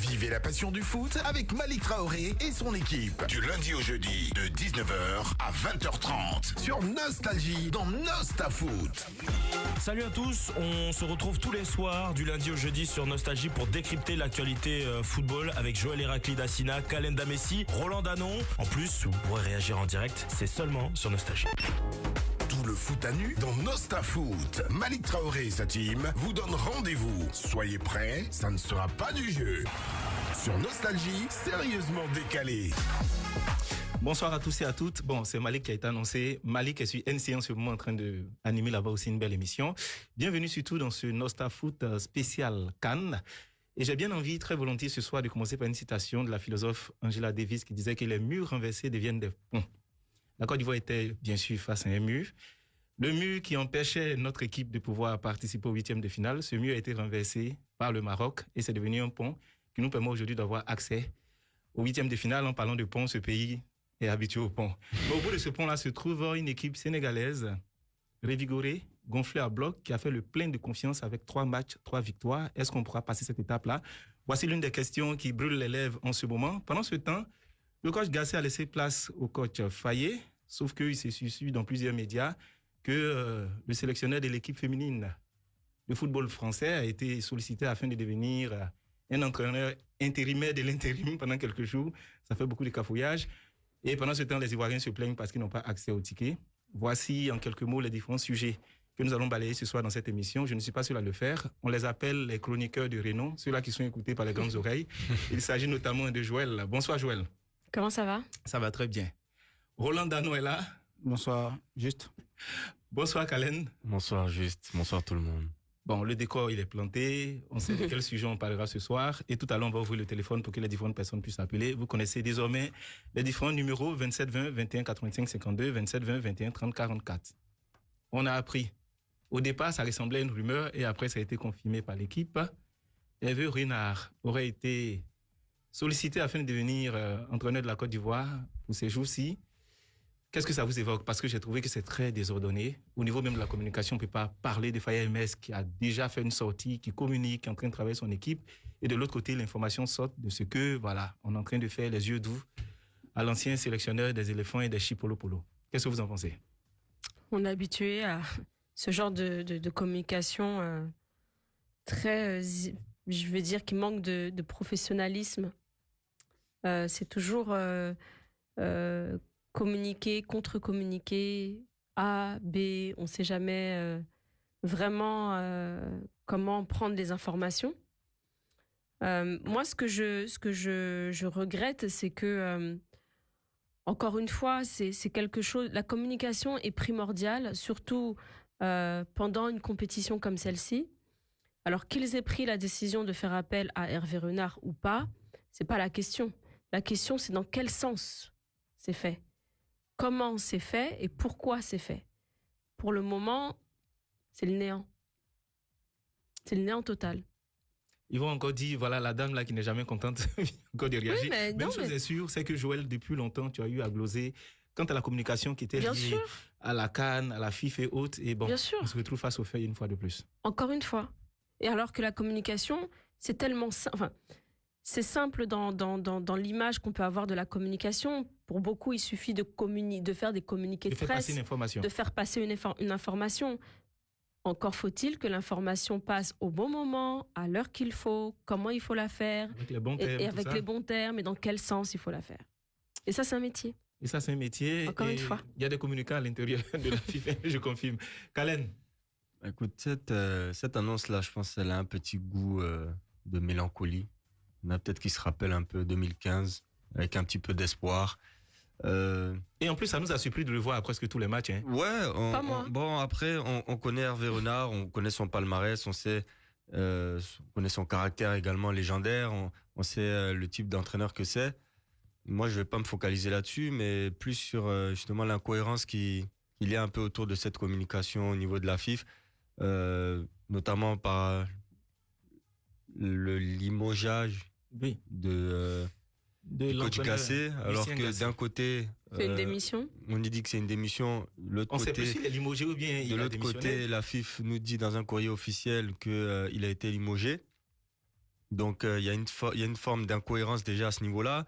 Vivez la passion du foot avec Malik Traoré et son équipe. Du lundi au jeudi, de 19h à 20h30 sur Nostalgie dans Nostafoot. Salut à tous, on se retrouve tous les soirs du lundi au jeudi sur Nostalgie pour décrypter l'actualité football avec Joël Héraclide Assina, Kalen Damessi, Roland Danon. En plus, vous pourrez réagir en direct, c'est seulement sur Nostalgie. Tout le foot à nu dans Nostafoot. Malik Traoré et sa team vous donnent rendez-vous. Soyez prêts, ça ne sera pas du jeu. Sur Nostalgie, sérieusement décalé. Bonsoir à tous et à toutes. Bon, c'est Malik qui a été annoncé. Malik est sur NC en ce moment en train de animer là-bas aussi une belle émission. Bienvenue surtout dans ce Nostafoot spécial Cannes. Et j'ai bien envie, très volontiers ce soir, de commencer par une citation de la philosophe Angela Davis qui disait que les murs renversés deviennent des ponts. La Côte d'Ivoire était bien sûr face à un mur. Le mur qui empêchait notre équipe de pouvoir participer au 8e de finale, ce mur a été renversé par le Maroc et c'est devenu un pont qui nous permet aujourd'hui d'avoir accès au 8e de finale. En parlant de pont, ce pays est habitué au pont. Mais au bout de ce pont-là se trouve une équipe sénégalaise revigorée, gonflée à bloc, qui a fait le plein de confiance avec 3 matchs, 3 victoires. Est-ce qu'on pourra passer cette étape-là? Voici l'une des questions qui brûlent les lèvres en ce moment. Pendant ce temps, le coach Gasset a laissé place au coach Fayet, sauf qu'il s'est su dans plusieurs médias que le sélectionneur de l'équipe féminine de football français a été sollicité afin de devenir un entraîneur intérimaire de l'intérim pendant quelques jours. Ça fait beaucoup de cafouillage. Et pendant ce temps, les Ivoiriens se plaignent parce qu'ils n'ont pas accès au ticket. Voici en quelques mots les différents sujets que nous allons balayer ce soir dans cette émission. Je ne suis pas seul à le faire. On les appelle les chroniqueurs de renom, ceux-là qui sont écoutés par les grandes oreilles. Il s'agit notamment de Joël. Bonsoir Joël. Comment ça va? Ça va très bien. Roland Danon est là. Bonsoir, Juste. Bonsoir Kalen. Bonsoir Juste, bonsoir tout le monde. Bon, le décor, il est planté. On sait de quel sujet on parlera ce soir. Et tout à l'heure, on va ouvrir le téléphone pour que les différentes personnes puissent appeler. Vous connaissez désormais les différents numéros 27 20 21 85 52, 27 20 21 30 44. On a appris. Au départ, ça ressemblait à une rumeur et après, ça a été confirmé par l'équipe. Hervé Renard aurait été sollicité afin de devenir entraîneur de la Côte d'Ivoire pour ces jours-ci. Qu'est-ce que ça vous évoque? Parce que j'ai trouvé que c'est très désordonné. Au niveau même de la communication, on ne peut pas parler de Fayet MS qui a déjà fait une sortie, qui communique, qui est en train de travailler son équipe. Et de l'autre côté, l'information sort de ce que, voilà, on est en train de faire les yeux doux à l'ancien sélectionneur des éléphants et des Chipolo-Polo. Qu'est-ce que vous en pensez? On est habitué à ce genre de communication très, je veux dire, qui manque de professionnalisme. C'est toujours communiquer, contre-communiquer, A, B, on ne sait jamais vraiment comment prendre les informations. Moi, ce que je regrette, c'est que, encore une fois, c'est quelque chose. La communication est primordiale, surtout pendant une compétition comme celle-ci. Alors qu'ils aient pris la décision de faire appel à Hervé Renard ou pas, c'est pas la question. La question, c'est dans quel sens c'est fait. Comment c'est fait et pourquoi c'est fait. Pour le moment, c'est le néant. C'est le néant total. Ils vont encore dire, voilà, la dame là qui n'est jamais contente encore de réagir. Oui, mais chose est sûre, c'est que Joël, depuis longtemps, tu as eu à gloser quant à la communication qui était liée à la CAN, à la FIFA et autres. Et bon, on se retrouve face aux faits une fois de plus. Encore une fois. Et alors que la communication, c'est tellement simple. Enfin, c'est simple dans l'image qu'on peut avoir de la communication. Pour beaucoup, il suffit de faire des communiqués de presse, de faire passer une information. Encore faut-il que l'information passe au bon moment, à l'heure qu'il faut, comment il faut la faire, avec les bons termes, et avec les bons termes, et dans quel sens il faut la faire. Et ça, c'est un métier. Encore une fois. Il y a des communicants à l'intérieur de la FIFA, je confirme. Kalen. Écoute, cette annonce-là, je pense qu'elle a un petit goût de mélancolie. Il y en a peut-être qui se rappellent un peu 2015, avec un petit peu d'espoir. Et en plus, ça nous a surpris de le voir à presque tous les matchs. Hein. Ouais, après, on connaît Hervé Renard, on connaît son palmarès, on connaît son caractère également légendaire, on sait le type d'entraîneur que c'est. Moi, je vais pas me focaliser là-dessus, mais plus sur justement l'incohérence qu'il y a un peu autour de cette communication au niveau de la FIFA, notamment par le limogeage de coach Gasset, alors que d'un côté, c'est une démission. On nous dit que c'est une démission. L'autre on côté, sait plus s'il est limogé ou bien il a démissionné. De l'autre côté, la FIFA nous dit dans un courrier officiel que il a été limogé. Donc, il y a une forme d'incohérence déjà à ce niveau-là.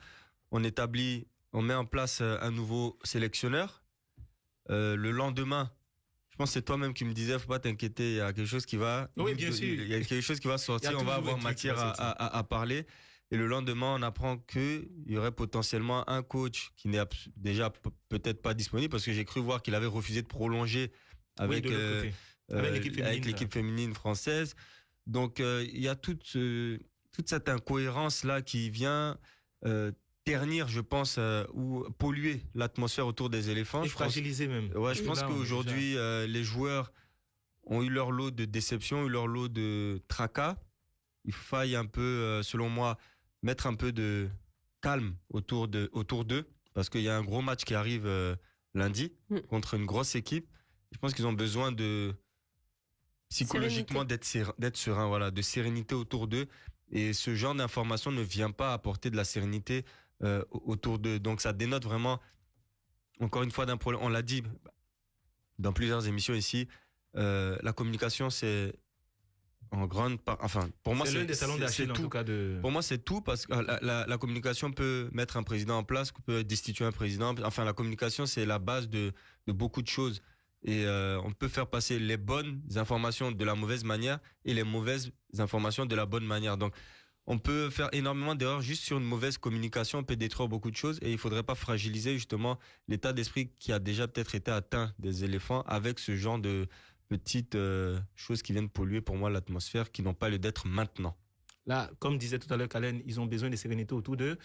On met en place un nouveau sélectionneur. Le lendemain, je pense que c'est toi-même qui me disais, faut pas t'inquiéter, il y a quelque chose qui va... Oui, bien sûr. Il y a quelque chose qui va sortir, on va avoir matière à parler. Et le lendemain, on apprend qu'il y aurait potentiellement un coach qui n'est déjà peut-être pas disponible, parce que j'ai cru voir qu'il avait refusé de prolonger avec l'équipe féminine française. Donc, il y a toute cette incohérence-là qui vient ternir, je pense, ou polluer l'atmosphère autour des éléphants. Et fragiliser même. Ouais, je pense qu'aujourd'hui, les joueurs ont eu leur lot de déceptions, eu leur lot de tracas. Il faille un peu, selon moi, mettre un peu de calme autour d'eux, parce qu'il y a un gros match qui arrive lundi contre une grosse équipe. Je pense qu'ils ont besoin de psychologiquement d'être serein, voilà, de sérénité autour d'eux. Et ce genre d'information ne vient pas apporter de la sérénité autour d'eux. Donc ça dénote vraiment, encore une fois, d'un problème. On l'a dit dans plusieurs émissions ici, la communication, c'est en grande part, enfin, pour moi, c'est l'un des talons d'Achille, en tout cas. Pour moi, c'est tout, parce que la communication peut mettre un président en place, peut destituer un président. Enfin, la communication, c'est la base de beaucoup de choses. Et on peut faire passer les bonnes informations de la mauvaise manière et les mauvaises informations de la bonne manière. Donc, on peut faire énormément d'erreurs juste sur une mauvaise communication, on peut détruire beaucoup de choses, et il ne faudrait pas fragiliser justement l'état d'esprit qui a déjà peut-être été atteint des éléphants avec ce genre de petites choses qui viennent polluer pour moi l'atmosphère, qui n'ont pas lieu d'être maintenant. Là, comme disait tout à l'heure Kalen, ils ont besoin de sérénité autour d'eux.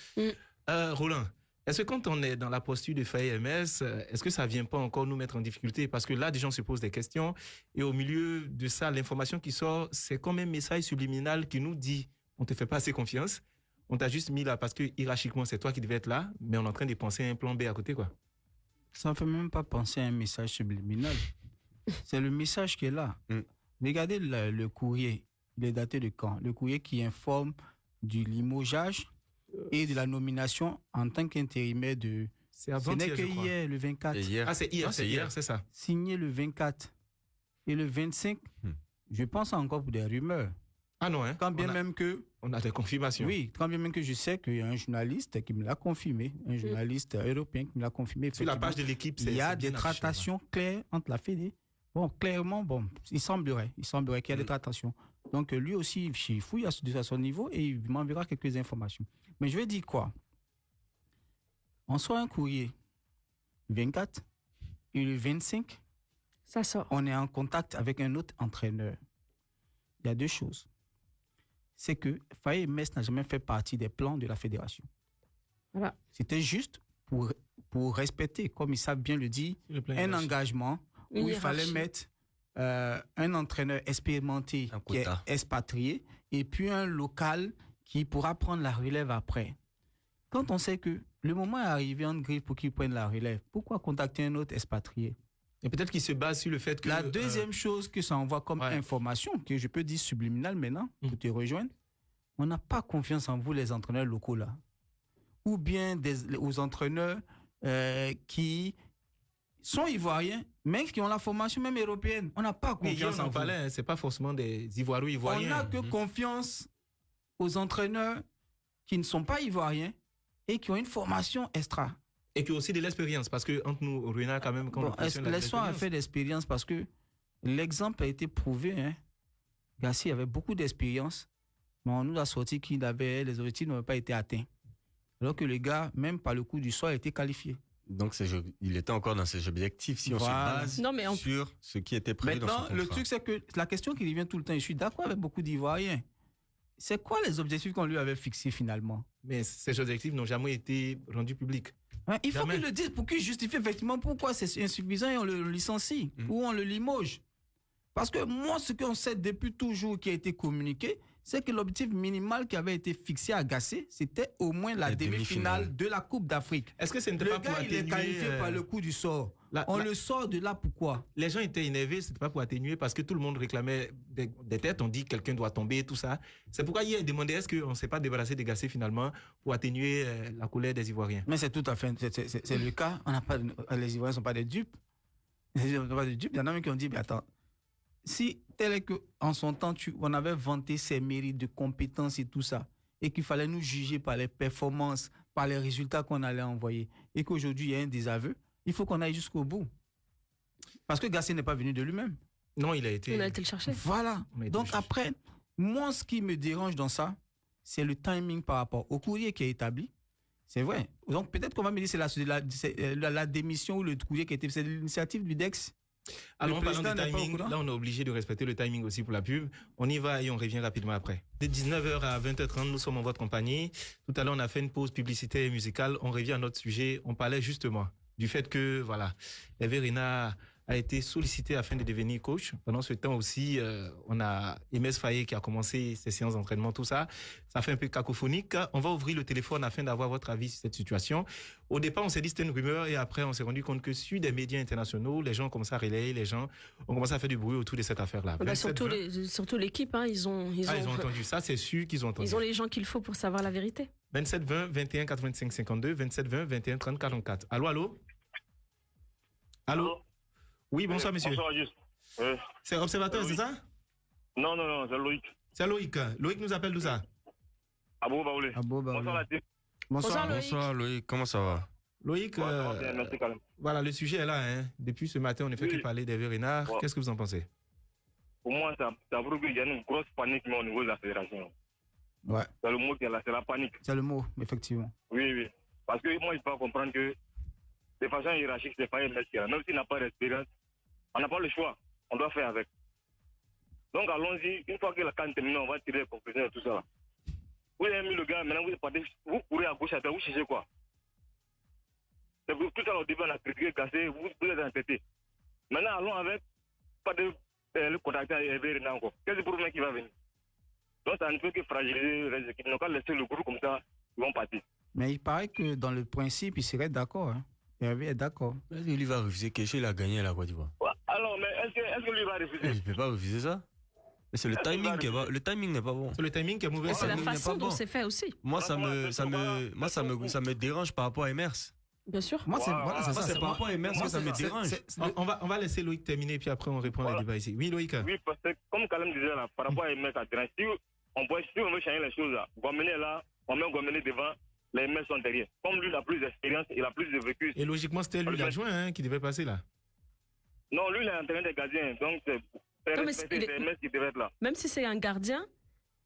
Roland, est-ce que quand on est dans la posture de Faye MS, est-ce que ça ne vient pas encore nous mettre en difficulté? Parce que là, des gens se posent des questions, et au milieu de ça, l'information qui sort, c'est comme un message subliminal qui nous dit on ne te fait pas assez confiance, on t'a juste mis là parce que hiérarchiquement, c'est toi qui devais être là, mais on est en train de penser à un plan B à côté, quoi. Ça ne fait même pas penser à un message subliminal. C'est le message qui est là. Regardez le courrier, il est daté de quand? Le courrier qui informe du limogeage et de la nomination en tant qu'intérimaire de... C'est avant ce n'est que hier, le 24. Ah, c'est hier, c'est ça. Signé le 24. Et le 25, je pense encore pour des rumeurs. Ah non, hein? Quand bien même que... On a des confirmations. Oui, quand bien même que je sais qu'il y a un journaliste qui me l'a confirmé, un journaliste européen qui me l'a confirmé. Sur la page de l'équipe, il y a des tractations claires entre la Fédé. Bon, clairement, il semblerait qu'il y a des tractations. Donc, lui aussi, il fouille à son niveau et il m'enverra quelques informations. Mais je vais dire quoi? On sort un courrier le 24 et le 25, ça sort. On est en contact avec un autre entraîneur. Il y a deux choses. C'est que Faye Metz n'a jamais fait partie des plans de la fédération. Voilà. C'était juste pour respecter, comme ils savent bien le dire, un engagement où il fallait mettre un entraîneur expérimenté qui est expatrié et puis un local qui pourra prendre la relève après. Quand on sait que le moment est arrivé en grille pour qu'il prenne la relève, pourquoi contacter un autre expatrié? Et peut-être qu'il se base sur le fait que... La deuxième chose que ça envoie comme information, que je peux dire subliminale maintenant, pour te rejoindre, on n'a pas confiance en vous, les entraîneurs locaux là. Ou bien aux entraîneurs qui sont ivoiriens, mais qui ont la formation même européenne. On n'a pas confiance en vous. Hein, c'est pas forcément des Ivoiriens. On n'a que confiance aux entraîneurs qui ne sont pas ivoiriens et qui ont une formation extra. Et qui ont aussi de l'expérience, parce que entre nous, Runa, quand même, quand laisse-moi a fait d'expérience, parce que l'exemple a été prouvé. Hein. Gassi avait beaucoup d'expérience, mais on nous a sorti les objectifs n'avaient pas été atteints. Alors que le gars, même par le coup du soir, a été qualifié. Donc, il était encore dans ses objectifs, si on se base sur ce qui était prévu dans son contrat. Maintenant, le truc, c'est que la question qui revient tout le temps, je suis d'accord avec beaucoup d'Ivoiriens. C'est quoi les objectifs qu'on lui avait fixés finalement? Mais ces objectifs n'ont jamais été rendus publics. Il faut qu'il le dise pour qu'il justifie effectivement pourquoi c'est insuffisant et on le licencie ou on le limoge. Parce que moi, ce qu'on sait depuis toujours qui a été communiqué, c'est que l'objectif minimal qui avait été fixé à Gassé, c'était au moins la demi-finale de la Coupe d'Afrique. Est-ce que ce n'était pas pour atténuer... Le gars, il est qualifié par le coup du sort. On le sort de là, pourquoi? Les gens étaient énervés, ce n'était pas pour atténuer, parce que tout le monde réclamait des têtes, on dit que quelqu'un doit tomber, tout ça. C'est pourquoi hier, il demandait est-ce qu'on ne s'est pas débarrassé de Gassé finalement pour atténuer la colère des Ivoiriens. Mais c'est tout à fait, c'est le cas. Les Ivoiriens ne sont pas des dupes. Les Ivoiriens ne sont pas des dupes. Il y en a même qui ont dit, mais attends, si tel est qu'en son temps, on avait vanté ses mérites de compétences et tout ça, et qu'il fallait nous juger par les performances, par les résultats qu'on allait envoyer, et qu'aujourd'hui, il y a un désaveu, il faut qu'on aille jusqu'au bout. Parce que Gassé n'est pas venu de lui-même. Non, On a été le chercher. Voilà. Donc après, moi, ce qui me dérange dans ça, c'est le timing par rapport au courrier qui est établi. C'est vrai. Donc peut-être qu'on va me dire que c'est la démission ou le courrier qui a été... C'est l'initiative du DEX. Alors, en parlant du timing, là, on est obligé de respecter le timing aussi pour la pub. On y va et on revient rapidement après. De 19h à 20h30, nous sommes en votre compagnie. Tout à l'heure, on a fait une pause publicitaire et musicale. On revient à notre sujet. On parlait justement du fait que, voilà, Hervé Renard a été sollicité afin de devenir coach. Pendant ce temps aussi, on a Aimès Faye qui a commencé ses séances d'entraînement, tout ça. Ça fait un peu cacophonique. On va ouvrir le téléphone afin d'avoir votre avis sur cette situation. Au départ, on s'est dit que c'était une rumeur et après, on s'est rendu compte que sur des médias internationaux, les gens ont commencé à relayer, les gens ont commencé à faire du bruit autour de cette affaire-là. Surtout l'équipe, hein, ils ont entendu ça, c'est sûr qu'ils ont entendu. Ils ont les gens qu'il faut pour savoir la vérité. 27 20 21 85 52, 27 20 21 30 44. Allô, allô? Allô? Oui, bonsoir, monsieur. Bonsoir, juste. C'est observateur, c'est ça? Non, c'est Loïc. C'est Loïc. Loïc nous appelle d'où ça? Abou Baoulé. Bonsoir, la team. Bonsoir, Loïc. Comment ça va? Loïc, merci quand même. Voilà, le sujet est là. Hein. Depuis ce matin, on ne fait que parler d'Hervé Renard. Ouais. Qu'est-ce que vous en pensez? Pour moi, ça prouve qu'il y a une grosse panique mais au niveau de la fédération. Ouais. C'est le mot qui est là, c'est la panique. C'est le mot, effectivement. Oui. Parce que moi, je peux comprendre que de façon hiérarchique, c'est pas un mec qui est là. Même s'il n'a pas d'expérience, on n'a pas le choix. On doit faire avec. Donc allons-y. Une fois que la canne termine, on va tirer les conclusions de tout ça. Vous avez mis le gars, maintenant vous courez à gauche à droite, vous cherchez quoi? C'est pour tout ça au début, on a critiqué, cassé, vous êtes entêtés. Maintenant, allons avec, pas de le contacter à Hervé Renard encore. Qu'est-ce que pour le mec qui va venir? Donc ça ne peut que fragiliser les équipes. Ils n'ont qu'à laisser le groupe comme ça, ils vont partir. Mais il paraît que dans le principe, il serait d'accord. Hein. Hervé est d'accord. Est-ce que lui va refuser Kéché, il a gagné la Côte d'Ivoire? Alors, mais est-ce que lui va refuser? Il ne peut pas refuser ça. Mais c'est le timing qui est pas, le timing n'est pas bon. C'est le timing qui est mauvais. C'est la façon dont c'est fait aussi. Moi, ça me dérange par rapport à Emers. Bien sûr. Moi, c'est ça. C'est par rapport à Emers que ça me dérange. On va laisser Loïc terminer, puis après on répond à la débat ici. Oui, Loïc. Oui, parce que comme Kalem disait là, par rapport à Emers, si on veut changer les choses là, Guamené là, on met Guamené devant, les Emers sont derrière. Comme lui, il a plus d'expérience, il a plus de vécu. Et logiquement, c'était lui l'adjoint qui devait passer là. Non, lui, il est entraîneur des gardiens, donc c'est Emers qui devait être là. Même si c'est un gardien,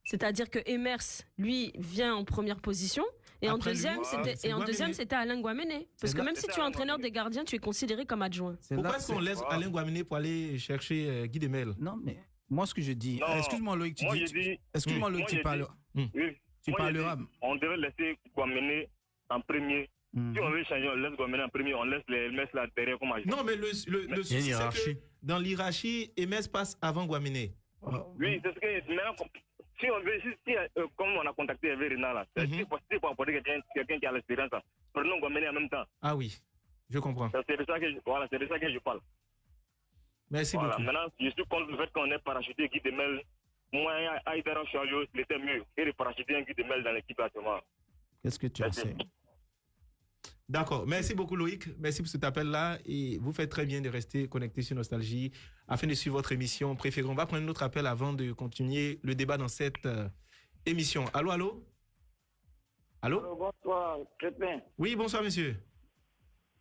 c'est-à-dire que Emers, lui, vient en première position. Et en deuxième, c'était Alain Guamené. Parce que même si tu es entraîneur des gardiens, tu es considéré comme adjoint. Pourquoi est-ce qu'on laisse Alain Guamené pour aller chercher Guy Demel? Non, mais moi, ce que je dis... Excuse-moi, Loïc, tu parles... Tu parleras. On devait laisser Guamené en premier. Si on veut changer, on laisse Guamené en premier, on laisse les Hermès là derrière comme adjoint. Non, mais le souci, c'est que dans l'hierarchie, Hermès passe avant Guamené. Oui, c'est ce que... Maintenant, si on veut, comme on a contacté Hervé Renard là, c'est possible pour apporter quelqu'un qui a l'expérience là. Prenons Guamené en même temps. Ah oui, je comprends. C'est de ça que je parle. Merci beaucoup. Maintenant, je suis contre le fait qu'on ait parachuté Guy Demel. Moi, Aïdara Chalios, c'était mieux. Et de parachuter un Guy Demel dans l'équipe actuellement. Qu'est-ce que tu en sais? D'accord. Merci beaucoup, Loïc. Merci pour cet appel-là. Et vous faites très bien de rester connecté sur Nostalgie afin de suivre votre émission préférée. On va prendre un autre appel avant de continuer le débat dans cette émission. Allô, allô? Allô? Bonsoir, Crépin. Oui, bonsoir, monsieur.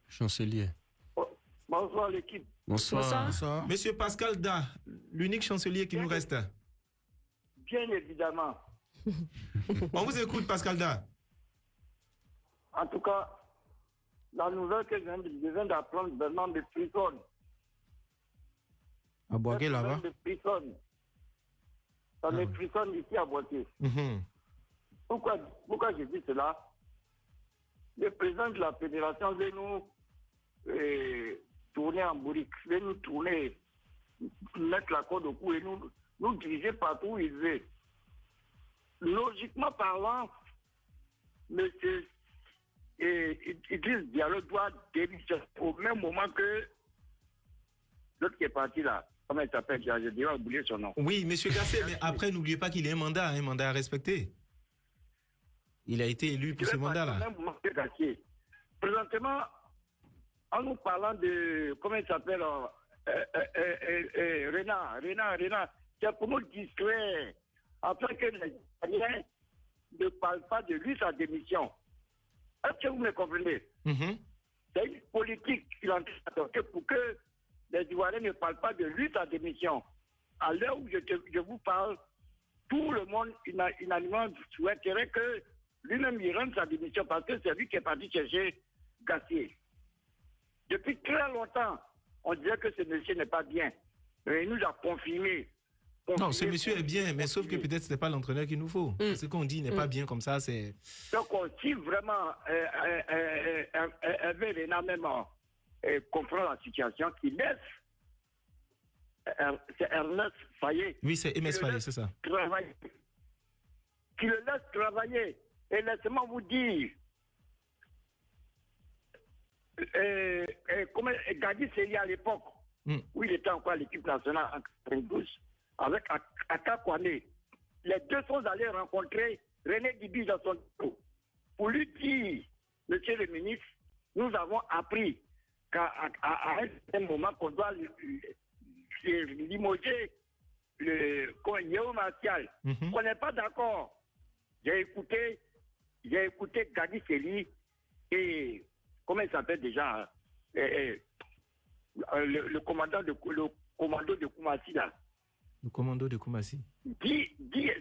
Chancelier. Bonsoir, l'équipe. Bonsoir. Monsieur Pascal Da, l'unique chancelier qui nous reste. Bien évidemment. On vous écoute, Pascal Da. En tout cas, la nouvelle que je viens d'apprendre vraiment me frissonne. À Boaké, là-bas? Ça me frissonne ici à Boaké. Pourquoi je dis cela? Le président de la fédération veut nous tourner en bourrique, veut nous tourner, mettre la corde au cou et nous diriger partout où il veut. Logiquement parlant, monsieur Idriss Diallo doit démissionner au même moment que l'autre qui est parti là. Comment il s'appelle? J'ai déjà oublié son nom. Oui, monsieur Gassé, mais après, n'oubliez pas qu'il a un mandat à respecter. Il a été élu pour ce mandat-là. Présentement, en nous parlant de, comment il s'appelle, Renard, c'est pour nous distraire, afin que les Ivoiriens ne parlent pas de lui sa démission. Est-ce que vous me comprenez? C'est une politique qu'il a adoptée pour que les Ivoiriens ne parlent pas de lui sa démission. À l'heure où je vous parle, tout le monde unanimement souhaiterait que lui-même il rende sa démission parce que c'est lui qui est parti chercher Gassier. Depuis très longtemps, on disait que ce monsieur n'est pas bien. Mais il nous a confirmé. Non, ce monsieur est bien, mais sauf que peut-être ce n'est pas l'entraîneur qu'il nous faut. Ce qu'on dit n'est pas bien comme ça, c'est... Donc, si vraiment Hervé Renard même comprend la situation, qu'il laisse, c'est Ernest Faye. Oui, c'est MS Faye, c'est ça. Qu'il le laisse travailler. Et laissez-moi vous dire, comme Gadi Seri à l'époque, où il était encore à l'équipe nationale en 92, avec Aka Kwame, les deux sont allés rencontrer René Dibi dans son bureau pour lui dire, monsieur le ministre, nous avons appris qu'à un certain moment qu'on doit limoger le Yéo Martial. On n'est pas d'accord. J'ai écouté Gadi Seri et comment il s'appelle déjà le commando de Koumassi là. Le commando de Koumassi. Dit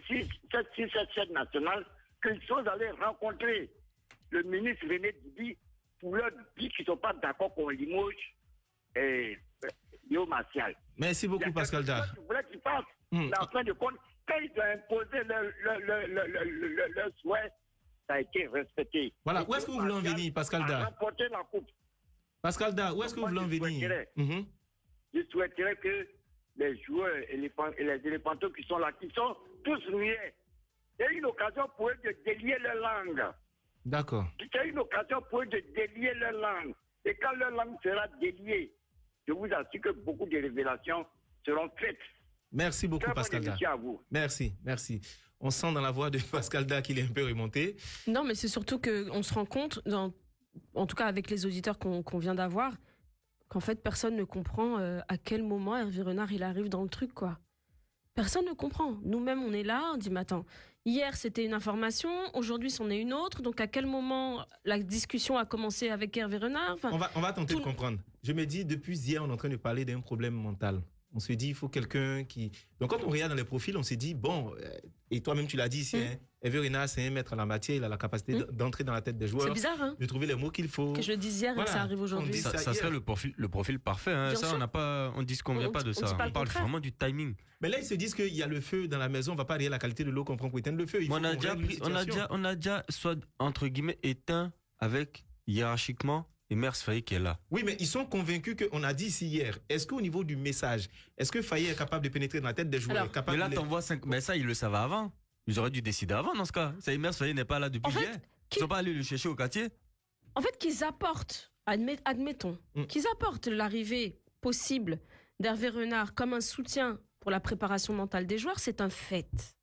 sur cette chaîne nationale qu'ils sont allés rencontrer le ministre René Dibi pour leur dire qu'ils ne sont pas d'accord qu'on limoge Yéo Martial. Merci beaucoup, Pascal Da. Je voulais qu'ils fassent la fin de compte. Quand ils ont imposé leur souhait, ça a été respecté. Voilà, où est-ce que vous voulez en venir, Pascal Da? Remporter la coupe. Pascal Da, où est-ce que vous voulez en venir? Je souhaiterais que les joueurs et les éléphantos qui sont là, qui sont tous muets, aient une occasion pour eux de délier leur langue. D'accord. C'est une occasion pour eux de délier leur langue. Et quand leur langue sera déliée, je vous assure que beaucoup de révélations seront faites. Merci beaucoup, Pascal Da. À vous. Merci. On sent dans la voix de Pascal Da qu'il est un peu remonté. Non, mais c'est surtout qu'on se rend compte, en tout cas avec les auditeurs qu'on vient d'avoir, qu'en fait, personne ne comprend à quel moment Hervé Renard il arrive dans le truc, quoi. Personne ne comprend. Nous-mêmes, on est là, on dit, mais attends, hier c'était une information, aujourd'hui c'en est une autre, donc à quel moment la discussion a commencé avec Hervé Renard? On va tenter de comprendre. Je me dis, depuis hier, on est en train de parler d'un problème mental. On se dit, il faut quelqu'un qui... Donc, quand on regarde dans les profils, on se dit, bon, et toi-même, tu l'as dit, Hervé Renard, c'est un maître en la matière, il a la capacité d'entrer dans la tête des joueurs. C'est bizarre, hein? De trouver les mots qu'il faut. Que je le dise hier et que ça arrive aujourd'hui. Ça serait le profil parfait. Hein. Ça, on ne disconvient pas de ça. On parle vraiment du timing. Mais là, ils se disent qu'il y a le feu dans la maison, on ne va pas regarder la qualité de l'eau qu'on prend pour éteindre le feu. On a déjà, soit, entre guillemets, éteint avec, hiérarchiquement, Emers Faye qui est là. Oui, mais ils sont convaincus qu'on a dit ici hier. Est-ce qu'au niveau du message, est-ce que Faye est capable de pénétrer dans la tête des joueurs? Mais là, t'envoies 5... Mais ça, ils le savaient avant. Ils auraient dû décider avant dans ce cas. Emers Faye n'est pas là depuis hier. Ils ne sont pas allés le chercher au quartier. En fait, qu'ils apportent, admettons, qu'ils apportent l'arrivée possible d'Hervé Renard comme un soutien pour la préparation mentale des joueurs, c'est un fait.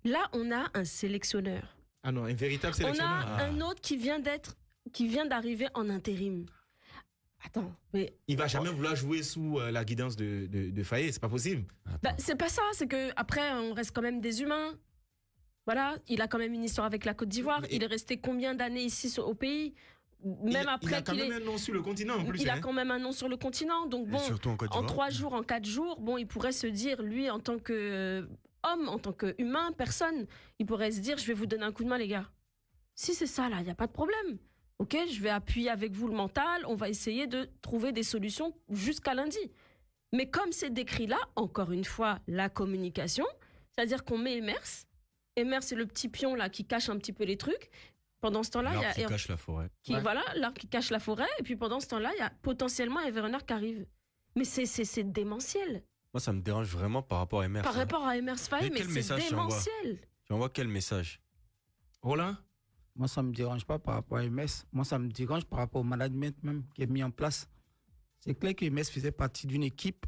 Là, on a un sélectionneur. Ah non, un véritable sélectionneur. On a un autre qui vient d'arriver en intérim. Attends, mais... Il va jamais vouloir jouer sous la guidance de Faye, c'est pas possible. Bah, c'est pas ça, c'est que après on reste quand même des humains. Voilà, il a quand même une histoire avec la Côte d'Ivoire. Il est resté combien d'années ici au pays? Même après il a quand même un nom sur le continent en plus. Il a quand même un nom sur le continent. Donc bon, en 3 jours, en 4 jours, bon, il pourrait se dire, lui, en tant que homme, en tant qu'humain, personne, il pourrait se dire, je vais vous donner un coup de main, les gars. Si c'est ça, là, il n'y a pas de problème. Ok, je vais appuyer avec vous le mental, on va essayer de trouver des solutions jusqu'à lundi. Mais comme c'est décrit là, encore une fois, la communication, c'est-à-dire qu'on met Emers, c'est le petit pion là qui cache un petit peu les trucs. Pendant ce temps-là, il y a... L'arbre qui cache la forêt. Voilà, l'arbre qui cache la forêt, et puis pendant ce temps-là, il y a potentiellement Hervé Renard qui arrive. Mais c'est démentiel. Moi, ça me dérange vraiment par rapport à Emers. Par rapport à Emers Faye, mais c'est démentiel. Tu envoies quel message? Roland? Moi, ça ne me dérange pas par rapport à Emers. Moi, ça me dérange par rapport au management même qui est mis en place. C'est clair que Emers faisait partie d'une équipe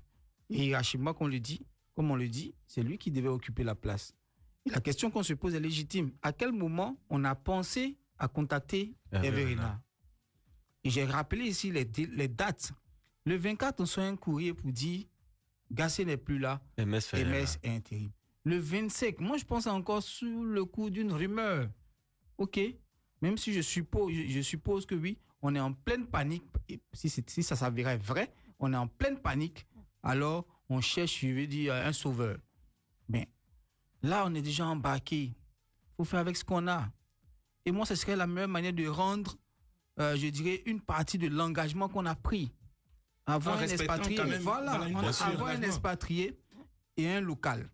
et hiérarchiquement, comme on le dit, c'est lui qui devait occuper la place. Et la question qu'on se pose est légitime. À quel moment on a pensé à contacter Hervé Renard? Et j'ai rappelé ici les dates. Le 24, on reçoit un courrier pour dire Gassé n'est plus là, MS est intérim. Le 25, moi je pense encore sous le coup d'une rumeur. Ok, même si je suppose que oui, on est en pleine panique. Si ça s'avérait vrai, on est en pleine panique. Alors on cherche, je veux dire, un sauveur. Mais là, on est déjà embarqué. Il faut faire avec ce qu'on a. Et moi, ce serait la meilleure manière de rendre, je dirais, une partie de l'engagement qu'on a pris. Avoir un expatrié, avoir un expatrié et un local.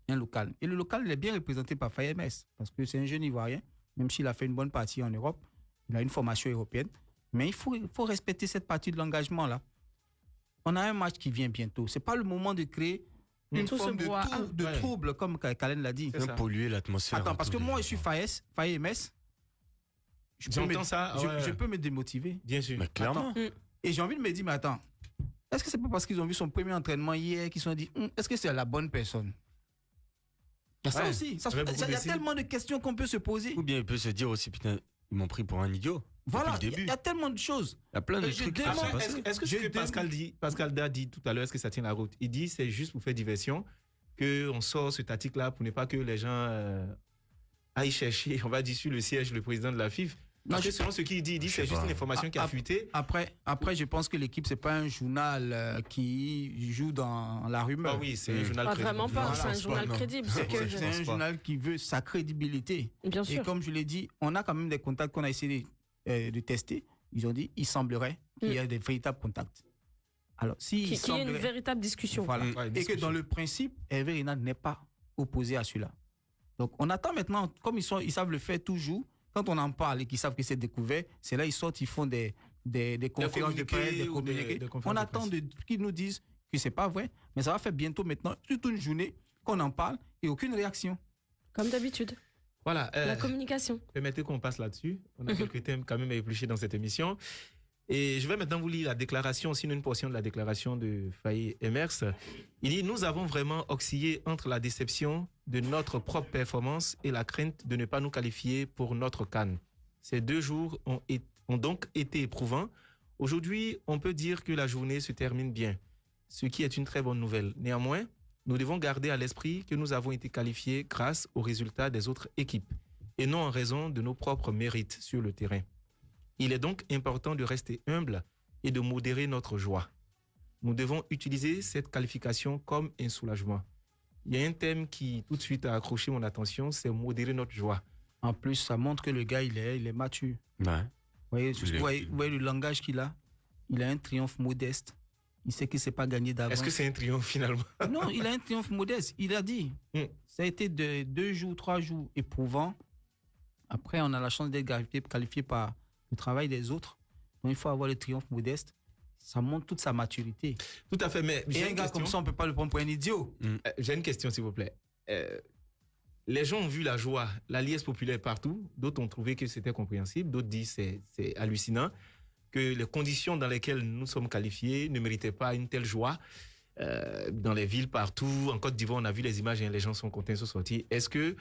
Un local. Et le local, il est bien représenté par Faye MS, parce que c'est un jeune Ivoirien, même s'il a fait une bonne partie en Europe, il a une formation européenne. Mais il faut respecter cette partie de l'engagement-là. On a un match qui vient bientôt. Ce n'est pas le moment de créer une forme de trouble, comme Kalen l'a dit. Même polluer l'atmosphère. Attends, parce que moi, je suis Faye MS. Je peux me démotiver. Bien sûr. Mais clairement. Et j'ai envie de me dire, mais attends, est-ce que c'est pas parce qu'ils ont vu son premier entraînement hier qu'ils se sont dit, est-ce que c'est la bonne personne? Il y a ça aussi. Il y a tellement de questions qu'on peut se poser. Ou bien il peut se dire aussi, putain, ils m'ont pris pour un idiot. Voilà, il y a tellement de choses. Il y a plein de trucs. Est-ce que ce que Pascal a dit tout à l'heure, est-ce que ça tient la route? Il dit c'est juste pour faire diversion qu'on sort ce tactique-là pour ne pas que les gens aillent chercher, on va dire, sur le siège, le président de la FIF. Parce que selon ce qu'il dit, c'est juste une information qui a fuité. Après, je pense que l'équipe, c'est pas un journal qui joue dans la rumeur. Ah oui, c'est un journal crédible. Vraiment pas, c'est un journal crédible. C'est un journal qui veut sa crédibilité. Bien sûr. Et comme je l'ai dit, on a quand même des contacts qu'on a essayé de tester. Ils ont dit, il semblerait qu'il y ait des véritables contacts. Alors, qu'il y ait une véritable discussion. Voilà. Et que dans le principe, Hervé Renard n'est pas opposé à cela. Donc, on attend maintenant, comme ils savent le faire toujours. Quand on en parle et qu'ils savent que c'est découvert, c'est là ils sortent, ils font des conférences de presse, des communiqués. On attend qu'ils nous disent que c'est pas vrai, mais ça va faire bientôt maintenant toute une journée qu'on en parle et aucune réaction. Comme d'habitude. Voilà. La communication. Permettez qu'on passe là-dessus. On a quelques thèmes quand même à éplucher dans cette émission. Et je vais maintenant vous lire la déclaration, sinon une portion de la déclaration de Faye Emers. Il dit « Nous avons vraiment oscillé entre la déception de notre propre performance et la crainte de ne pas nous qualifier pour notre CAN. Ces 2 jours ont donc été éprouvants. Aujourd'hui, on peut dire que la journée se termine bien, ce qui est une très bonne nouvelle. Néanmoins, nous devons garder à l'esprit que nous avons été qualifiés grâce aux résultats des autres équipes et non en raison de nos propres mérites sur le terrain. Il est donc important de rester humble et de modérer notre joie. Nous devons utiliser cette qualification comme un soulagement. Il y a un thème qui tout de suite a accroché mon attention, c'est modérer notre joie. En plus, ça montre que le gars, il est mature. Ouais. Vous voyez le langage qu'il a? Il a un triomphe modeste. Il sait qu'il ne s'est pas gagné d'avance. Est-ce que c'est un triomphe finalement? Non, il a un triomphe modeste. Il a dit. Ça a été 2 jours, 3 jours éprouvants. Après, on a la chance d'être qualifié par le travail des autres. Donc, il faut avoir le triomphe modeste. Ça montre toute sa maturité. Tout à fait, mais et un gars comme ça, on ne peut pas le prendre pour un idiot. J'ai une question, s'il vous plaît. Les gens ont vu la joie, la liesse populaire partout. D'autres ont trouvé que c'était compréhensible. D'autres disent que c'est hallucinant, que les conditions dans lesquelles nous sommes qualifiés ne méritaient pas une telle joie. Dans les villes partout, en Côte d'Ivoire, on a vu les images et les gens sont contents, sont sortis. Est-ce que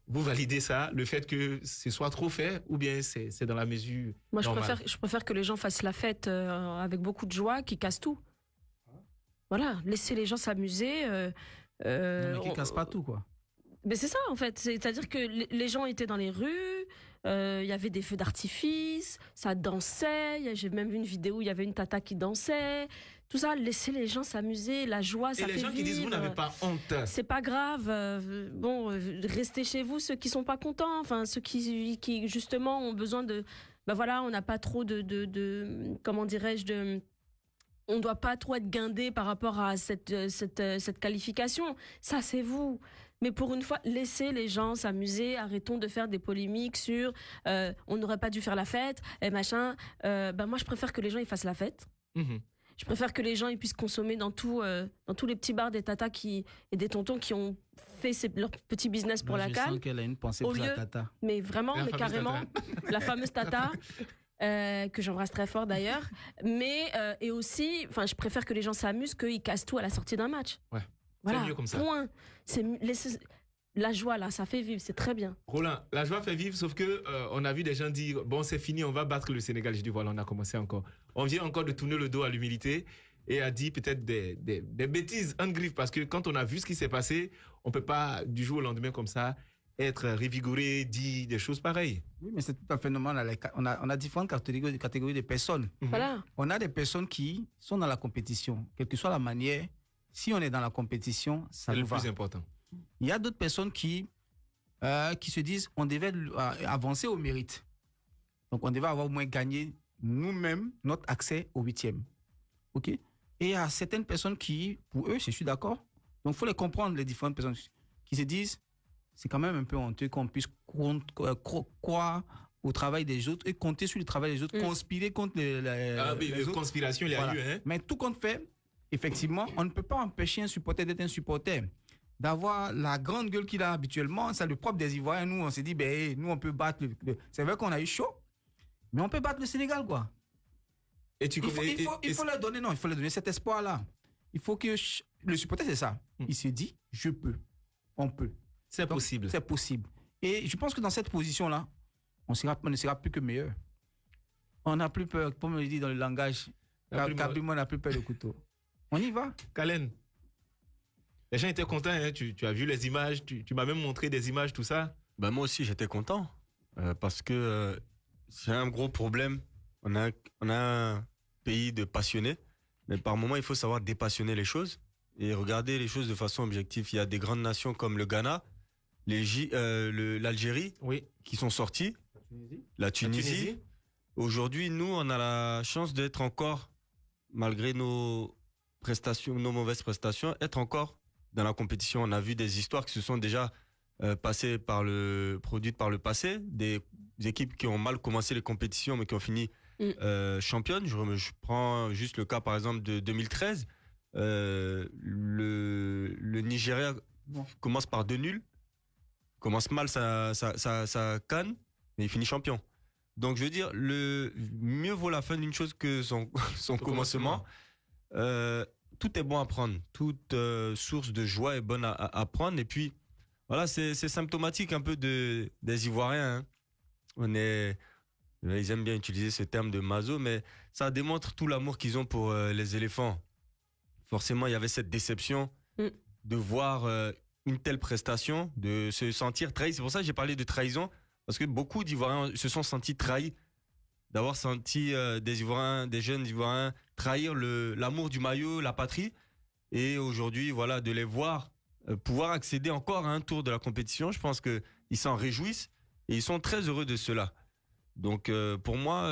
vous validez ça, le fait que ce soit trop fait, ou bien c'est dans la mesure Moi, normale? je préfère que les gens fassent la fête avec beaucoup de joie, qu'ils cassent tout. Voilà, laisser les gens s'amuser. Non, mais qu'ils cassent pas tout, quoi. Mais c'est ça, en fait. C'est-à-dire que les gens étaient dans les rues, il y avait des feux d'artifice, ça dansait. J'ai même vu une vidéo où il y avait une tata qui dansait. Tout ça, laisser les gens s'amuser, la joie, ça fait vivre. Et les gens qui disent, vous n'avez pas honte. C'est pas grave. Restez chez vous, ceux qui sont pas contents, enfin, ceux qui justement ont besoin de... Ben voilà, on n'a pas trop comment dirais-je, on doit pas trop être guindé par rapport à cette qualification. Ça, c'est vous. Mais pour une fois, laissez les gens s'amuser. Arrêtons de faire des polémiques sur on n'aurait pas dû faire la fête et machin. Moi, je préfère que les gens ils fassent la fête. Je préfère que les gens ils puissent consommer dans tous les petits bars des tatas et des tontons qui ont fait leur petit business pour la CAN. Je sens qu'elle a une pensée pour la tata. Mais vraiment, mais carrément, la fameuse tata. Que j'embrasse très fort d'ailleurs, mais et aussi, je préfère que les gens s'amusent qu'ils cassent tout à la sortie d'un match. Ouais. Voilà, c'est mieux comme ça. Point. la joie, là, ça fait vivre, c'est très bien. Roland, la joie fait vivre, sauf que on a vu des gens dire, bon, c'est fini, on va battre le Sénégal. Je dis, voilà, on a commencé encore. On vient encore de tourner le dos à l'humilité et a dit peut-être des bêtises en griffe, parce que quand on a vu ce qui s'est passé, on ne peut pas, du jour au lendemain, comme ça, être revigoré, dire des choses pareilles. Oui, mais c'est tout à fait normal. On a différentes catégories de personnes. Voilà. On a des personnes qui sont dans la compétition, quelle que soit la manière. Si on est dans la compétition, ça c'est nous le va. plus important. Il y a d'autres personnes qui se disent on devait avancer au mérite. Donc, on devait avoir au moins gagné nous-mêmes notre accès au 8e. OK? Et il y a certaines personnes qui, pour eux, je suis d'accord. Donc, il faut les comprendre, les différentes personnes qui se disent c'est quand même un peu honteux qu'on puisse croire au travail des autres et compter sur le travail des autres, conspirer contre les autres. Conspiration, il y a eu. Hein? Mais tout compte fait, effectivement, on ne peut pas empêcher un supporter d'être un supporter. D'avoir la grande gueule qu'il a habituellement, c'est le propre des Ivoiriens. Nous, on s'est dit, nous, on peut battre c'est vrai qu'on a eu chaud, mais on peut battre le Sénégal, quoi. Et il faut leur donner, il faut leur donner cet espoir-là. Il faut que le supporter, c'est ça. Il se dit, je peux, on peut. C'est possible. C'est possible. Et je pense que dans cette position-là, on ne sera plus que meilleur. On n'a plus peur, comme on le dit dans le langage, Kabima n'a plus peur du couteau. On y va. Kalen, les gens étaient contents, hein? Tu as vu les images, tu m'as même montré des images, tout ça. Ben moi aussi, j'étais content parce que c'est un gros problème. On a un pays de passionnés, mais par moments, il faut savoir dépassionner les choses et regarder les choses de façon objective. Il y a des grandes nations comme le Ghana, l'Algérie, qui sont sortis, la Tunisie. Aujourd'hui, nous, on a la chance d'être encore, malgré nos prestations, nos mauvaises prestations, être encore dans la compétition. On a vu des histoires qui se sont déjà produites par le passé, des équipes qui ont mal commencé les compétitions mais qui ont fini championnes. Je prends juste le cas par exemple de 2013. Le Nigeria commence par 2 nuls, commence mal sa CAN, mais il finit champion. Donc je veux dire, mieux vaut la fin d'une chose que son commencement. Tout est bon à prendre, toute source de joie est bonne à prendre. Et puis voilà, c'est symptomatique un peu des Ivoiriens. Hein. Ils aiment bien utiliser ce terme de maso, mais ça démontre tout l'amour qu'ils ont pour les éléphants. Forcément, il y avait cette déception de voir une telle prestation, de se sentir trahi. C'est pour ça que j'ai parlé de trahison, parce que beaucoup d'Ivoiriens se sont sentis trahis, d'avoir senti des jeunes Ivoiriens trahir l'amour du maillot, la patrie. Et aujourd'hui, voilà, de les voir pouvoir accéder encore à un tour de la compétition, je pense qu'ils s'en réjouissent et ils sont très heureux de cela. Donc pour moi,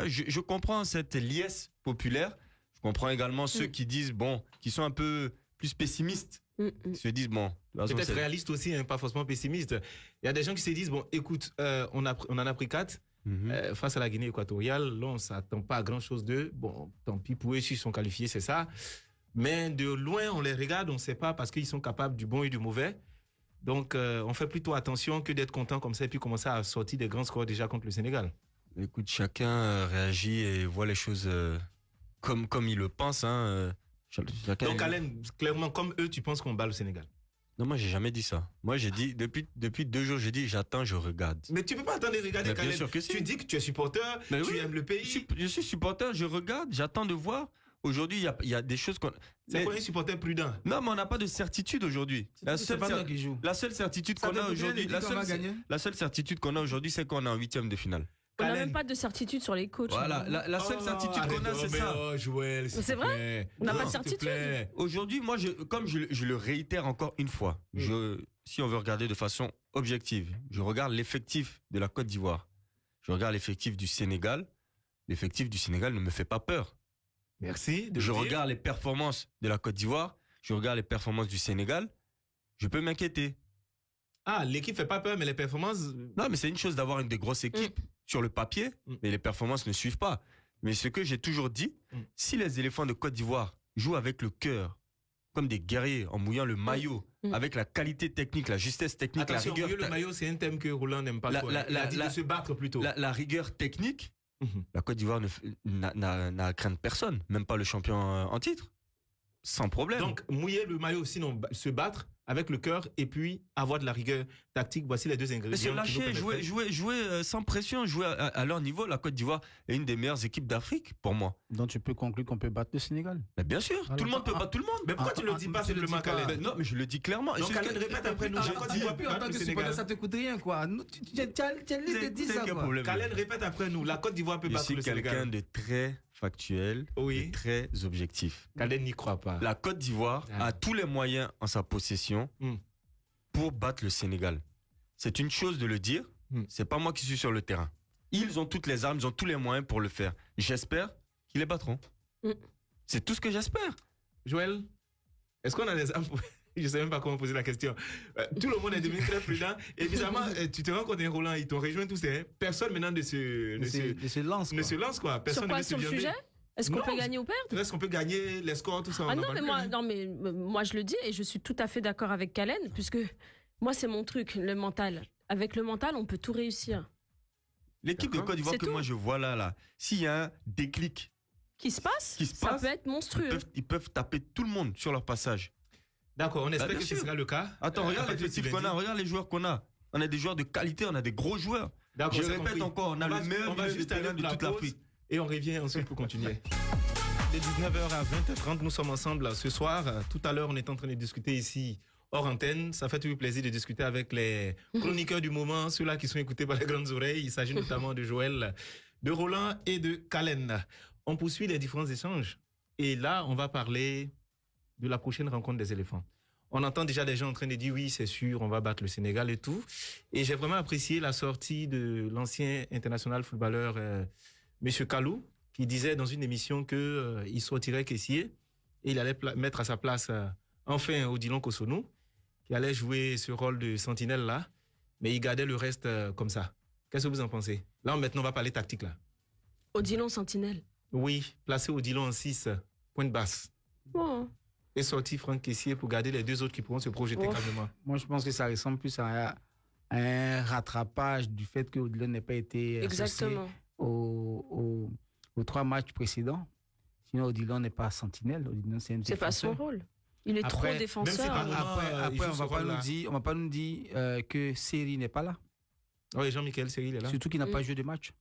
je comprends cette liesse populaire. Je comprends également ceux qui disent, qui sont un peu plus pessimistes, qui se disent, peut-être réalistes aussi, hein, pas forcément pessimistes. Il y a des gens qui se disent, écoute, on en a pris 4 face à la Guinée équatoriale. Là, on ne s'attend pas à grand-chose d'eux. Bon, tant pis pour eux, s'ils sont qualifiés, c'est ça. Mais de loin, on les regarde, on ne sait pas parce qu'ils sont capables du bon et du mauvais. Donc, on fait plutôt attention que d'être content comme ça et puis commencer à sortir des grands scores déjà contre le Sénégal. Écoute, chacun réagit et voit les choses comme il le pense. Hein. Donc, Alain, clairement, comme eux, tu penses qu'on bat le Sénégal? Non, moi, j'ai jamais dit ça. Moi, j'ai dit, depuis 2 jours, j'ai dit, j'attends, je regarde. Mais tu peux pas attendre de regarder, Kalen. Bien sûr que si. Tu dis que tu es supporter, aimes le pays. Je suis supporter, je regarde, j'attends de voir. Aujourd'hui, il y a des choses qu'on... C'est quoi un supporter prudent? Non, mais on n'a pas de certitude aujourd'hui. La seule certitude qu'on a aujourd'hui, c'est qu'on est en 8e de finale. On n'a même pas de certitude sur les coachs. Voilà, la seule certitude qu'on a, c'est ça. Joël, c'est vrai? On n'a pas de certitude. Aujourd'hui, moi, comme je le réitère encore une fois, si on veut regarder de façon objective, je regarde l'effectif de la Côte d'Ivoire. Je regarde l'effectif du Sénégal. L'effectif du Sénégal ne me fait pas peur. Merci. Je regarde les performances de la Côte d'Ivoire. Je regarde les performances du Sénégal. Je peux m'inquiéter. Ah, l'équipe fait pas peur, mais les performances... Non, mais c'est une chose d'avoir une des grosses équipes sur le papier, mais les performances ne suivent pas. Mais ce que j'ai toujours dit, si les éléphants de Côte d'Ivoire jouent avec le cœur, comme des guerriers, en mouillant le maillot, avec la qualité technique, la justesse technique, attention, la rigueur... mouiller le maillot, c'est un thème que Roland n'aime pas trop. Il a dit de se battre plutôt. La rigueur technique, la Côte d'Ivoire n'a à craindre personne, même pas le champion en titre. Sans problème. Donc, mouiller le maillot, sinon se battre, avec le cœur et puis avoir de la rigueur tactique. Voici les deux ingrédients. Mais se lâcher, jouer sans pression, jouer à leur niveau. La Côte d'Ivoire est une des meilleures équipes d'Afrique pour moi. Donc tu peux conclure qu'on peut battre le Sénégal. Mais bien sûr, tout le monde peut battre tout le monde. Mais pourquoi tu ne le dis pas simplement, Khaled? Non, mais je le dis clairement. Donc Khaled répète après nous. La Côte d'Ivoire peut battre le Sénégal. Ça te coûte rien, quoi. Tu as dit ça, quoi. Khaled répète après nous. La Côte d'Ivoire peut battre le Sénégal. Je suis quelqu'un de très factuel, et très objectif. Khaled n'y croit pas. La Côte d'Ivoire a tous les moyens en sa possession pour battre le Sénégal. C'est une chose de le dire, c'est pas moi qui suis sur le terrain. Ils ont toutes les armes, ils ont tous les moyens pour le faire. J'espère qu'ils les battront. C'est tout ce que j'espère. Joël, est-ce qu'on a des armes pour... Je ne sais même pas comment poser la question. Tout le monde est devenu très prudent. Et bizarrement, tu te rends compte, Roland, ils t'ont rejoint tous. Personne maintenant ne se lance. Quoi. Personne sur quoi, sur le sujet? Est-ce qu'on peut gagner ou perdre? Est-ce qu'on peut gagner les scores, tout ça? Moi, je le dis et je suis tout à fait d'accord avec Kalen, puisque moi, c'est mon truc, le mental. Avec le mental, on peut tout réussir. L'équipe de Côte d'Ivoire que moi je vois là, s'il y a un déclic qui se passe, ça peut être monstrueux. Ils peuvent taper tout le monde sur leur passage. D'accord, on espère que ce sera le cas. Attends, regarde l'effectif qu'on a, regarde les joueurs qu'on a. On a des joueurs de qualité, on a des gros joueurs. Je répète encore, on a le meilleur milieu de terrain de toute l'Afrique. Et on revient ensuite pour continuer. De 19h à 20h30, nous sommes ensemble ce soir. Tout à l'heure, on est en train de discuter ici hors antenne. Ça fait toujours plaisir de discuter avec les chroniqueurs du moment, ceux-là qui sont écoutés par les grandes oreilles. Il s'agit notamment de Joël, de Roland et de Kalen. On poursuit les différents échanges. Et là, on va parler de la prochaine rencontre des éléphants. On entend déjà des gens en train de dire oui, c'est sûr, on va battre le Sénégal et tout. Et j'ai vraiment apprécié la sortie de l'ancien international footballeur Monsieur Kalou, qui disait dans une émission qu'il sortirait caissier et il allait mettre à sa place enfin Odilon Kosonou, qui allait jouer ce rôle de sentinelle-là, mais il gardait le reste comme ça. Qu'est-ce que vous en pensez? Là, maintenant, on va parler tactique. Là. Odilon sentinelle. Oui, placer Odilon en 6, pointe basse. Oh. Et sortir Franck Kessié pour garder les deux autres qui pourront se projeter calmement. Moi, je pense que ça ressemble plus à un rattrapage du fait que Odilon n'ait pas été associé aux 3 matchs précédents. Sinon, Odilon n'est pas sentinelle. Odilon, c'est pas son rôle. Il est trop défenseur. Après, on va pas nous dire que Seri n'est pas là. Oui, Jean-Michel Seri est là. Surtout qu'il n'a pas joué de match.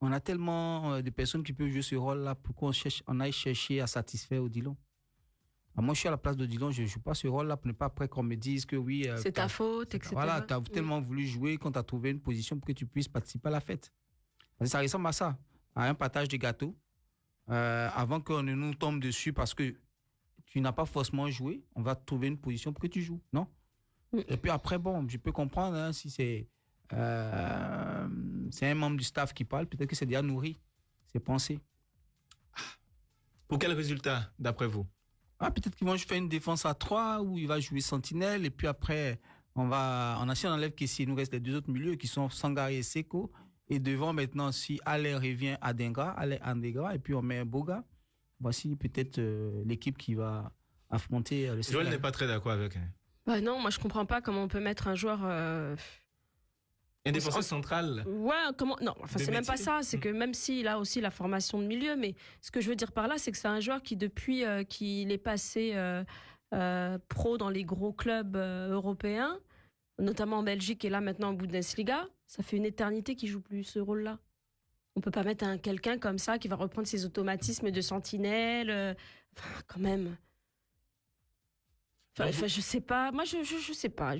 On a tellement de personnes qui peuvent jouer ce rôle-là. Pourquoi on aille chercher à satisfaire Odilon? Moi, je suis à la place d'Odilon, je ne joue pas ce rôle-là pour ne pas après qu'on me dise que oui. C'est ta faute, etc. Voilà, tu as tellement voulu jouer qu'on t'a trouvé une position pour que tu puisses participer à la fête. Ça ressemble à ça, à un partage de gâteau. Avant qu'on ne nous tombe dessus parce que tu n'as pas forcément joué, on va te trouver une position pour que tu joues, non? Et puis après, bon, je peux comprendre si c'est un membre du staff qui parle, peut-être que c'est déjà nourri, c'est pensé. Pour quel résultat, d'après vous? Peut-être qu'ils vont faire une défense à 3 où il va jouer sentinelle et puis après si on enlève Kessié, il nous reste les 2 autres milieux qui sont Sangare et Seko et devant maintenant si Aller revient à Andegra et puis on met un Boga. Voici peut-être l'équipe qui va affronter le Sénégal. Joël n'est pas très d'accord avec. Non, moi je comprends pas comment on peut mettre un joueur un défenseur central. Ouais, comment? Non, enfin c'est même pas ça. C'est que même s'il a aussi la formation de milieu, mais ce que je veux dire par là, c'est que c'est un joueur qui depuis qu'il est passé pro dans les gros clubs européens, notamment en Belgique et là maintenant en Bundesliga, ça fait une éternité qu'il joue plus ce rôle-là. On peut pas mettre quelqu'un comme ça qui va reprendre ses automatismes de sentinelle. Quand même. Je sais pas. Moi, je sais pas.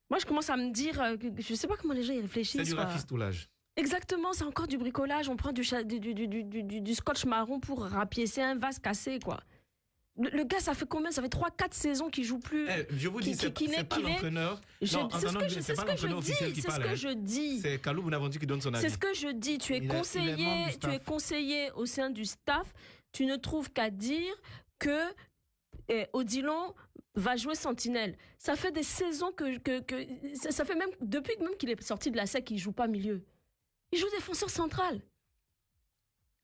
Moi, je commence à me dire, je sais pas comment les gens y réfléchissent. C'est du rafistoulage. Exactement, c'est encore du bricolage. On prend du scotch marron pour rapiécer un vase cassé, quoi. Le gars, ça fait combien? Ça fait 3-4 saisons qu'il joue plus. Je vous dis, c'est pas l'entraîneur. C'est ce que je dis. C'est Kalou Bounavandi qui donne son avis. C'est ce que je dis. Tu es conseiller au sein du staff. Tu ne trouves qu'à dire que Odilon va jouer sentinelle. Ça fait des saisons que ça fait même depuis même qu'il est sorti de la SEC, il joue pas milieu. Il joue défenseur central.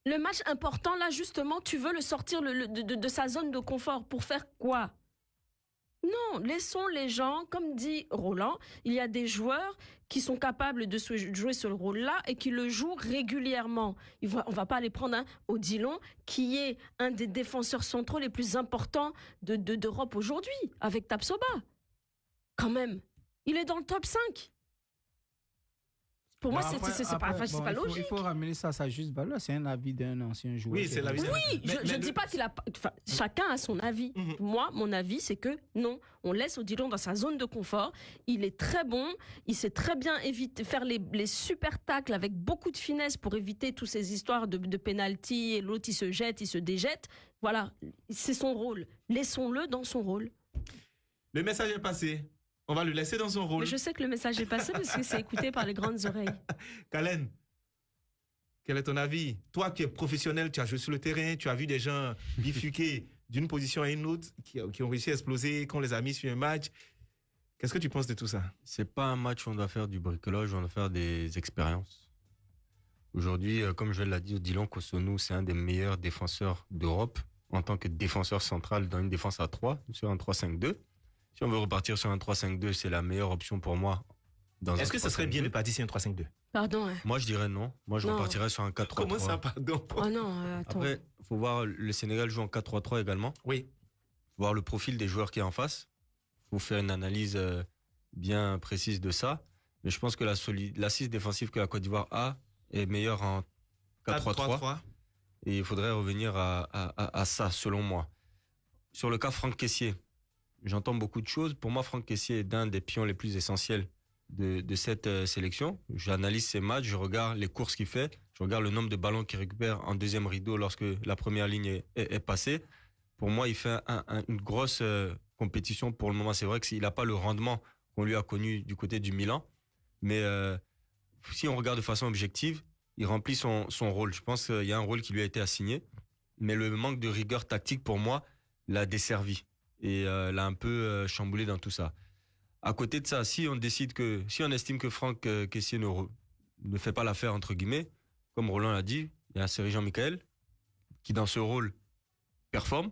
Le match important là justement, tu veux le sortir de sa zone de confort pour faire quoi? Non, laissons les gens, comme dit Roland, il y a des joueurs qui sont capables de jouer ce rôle-là et qui le jouent régulièrement. On va pas aller prendre un Odilon, qui est un des défenseurs centraux les plus importants d'Europe aujourd'hui, avec Tapsoba. Quand même, il est dans le top 5. Pour moi, c'est pas logique. Il faut ramener ça à sa juste valeur. C'est un avis d'un ancien joueur. Oui, c'est l'avis. Oui, je ne dis pas qu'il a... chacun a son avis. Moi, mon avis, c'est que non, on laisse Odilon dans sa zone de confort. Il est très bon. Il sait très bien faire les super tacles avec beaucoup de finesse pour éviter toutes ces histoires de pénalty. Et l'autre, il se jette, il se déjette. Voilà, c'est son rôle. Laissons-le dans son rôle. Le message est passé. On va le laisser dans son rôle. Mais je sais que le message est passé parce que c'est écouté par les grandes oreilles. Kalen, quel est ton avis? Toi qui es professionnel, tu as joué sur le terrain, tu as vu des gens bifurquer d'une position à une autre, qui ont réussi à exploser, qu'on les a mis sur un match. Qu'est-ce que tu penses de tout ça? C'est pas un match où on doit faire du bricolage, on doit faire des expériences. Aujourd'hui, comme je l'ai dit, Odilon Cossonu, c'est un des meilleurs défenseurs d'Europe en tant que défenseur central dans une défense à 3, sur un 3-5-2. Si on veut repartir sur un 3-5-2, c'est la meilleure option pour moi. Est-ce que ce serait bien de partir sur un 3-5-2? Pardon. Moi, je dirais non. Moi, je repartirais sur un 4-3-3. Comment ça, pardon? Oh non, attends. Après, il faut voir, le Sénégal joue en 4-3-3 également. Oui. Il faut voir le profil des joueurs qui est en face. Il faut faire une analyse bien précise de ça. Mais je pense que l'assise défensive que la Côte d'Ivoire a est meilleure en 4-3-3. Et il faudrait revenir à ça, selon moi. Sur le cas Franck Kessié, j'entends beaucoup de choses. Pour moi, Franck Kessié est un des pions les plus essentiels de cette sélection. J'analyse ses matchs, je regarde les courses qu'il fait, je regarde le nombre de ballons qu'il récupère en deuxième rideau lorsque la première ligne est passée. Pour moi, il fait une grosse compétition pour le moment. C'est vrai qu'il n'a pas le rendement qu'on lui a connu du côté du Milan. Mais si on regarde de façon objective, il remplit son rôle. Je pense qu'il y a un rôle qui lui a été assigné. Mais le manque de rigueur tactique, pour moi, l'a desservi. Et l'a un peu chamboulé dans tout ça. À côté de ça, si on estime que Franck Kessié ne fait pas l'affaire, entre guillemets, comme Roland l'a dit, il y a Sergent Michael qui, dans ce rôle, performe.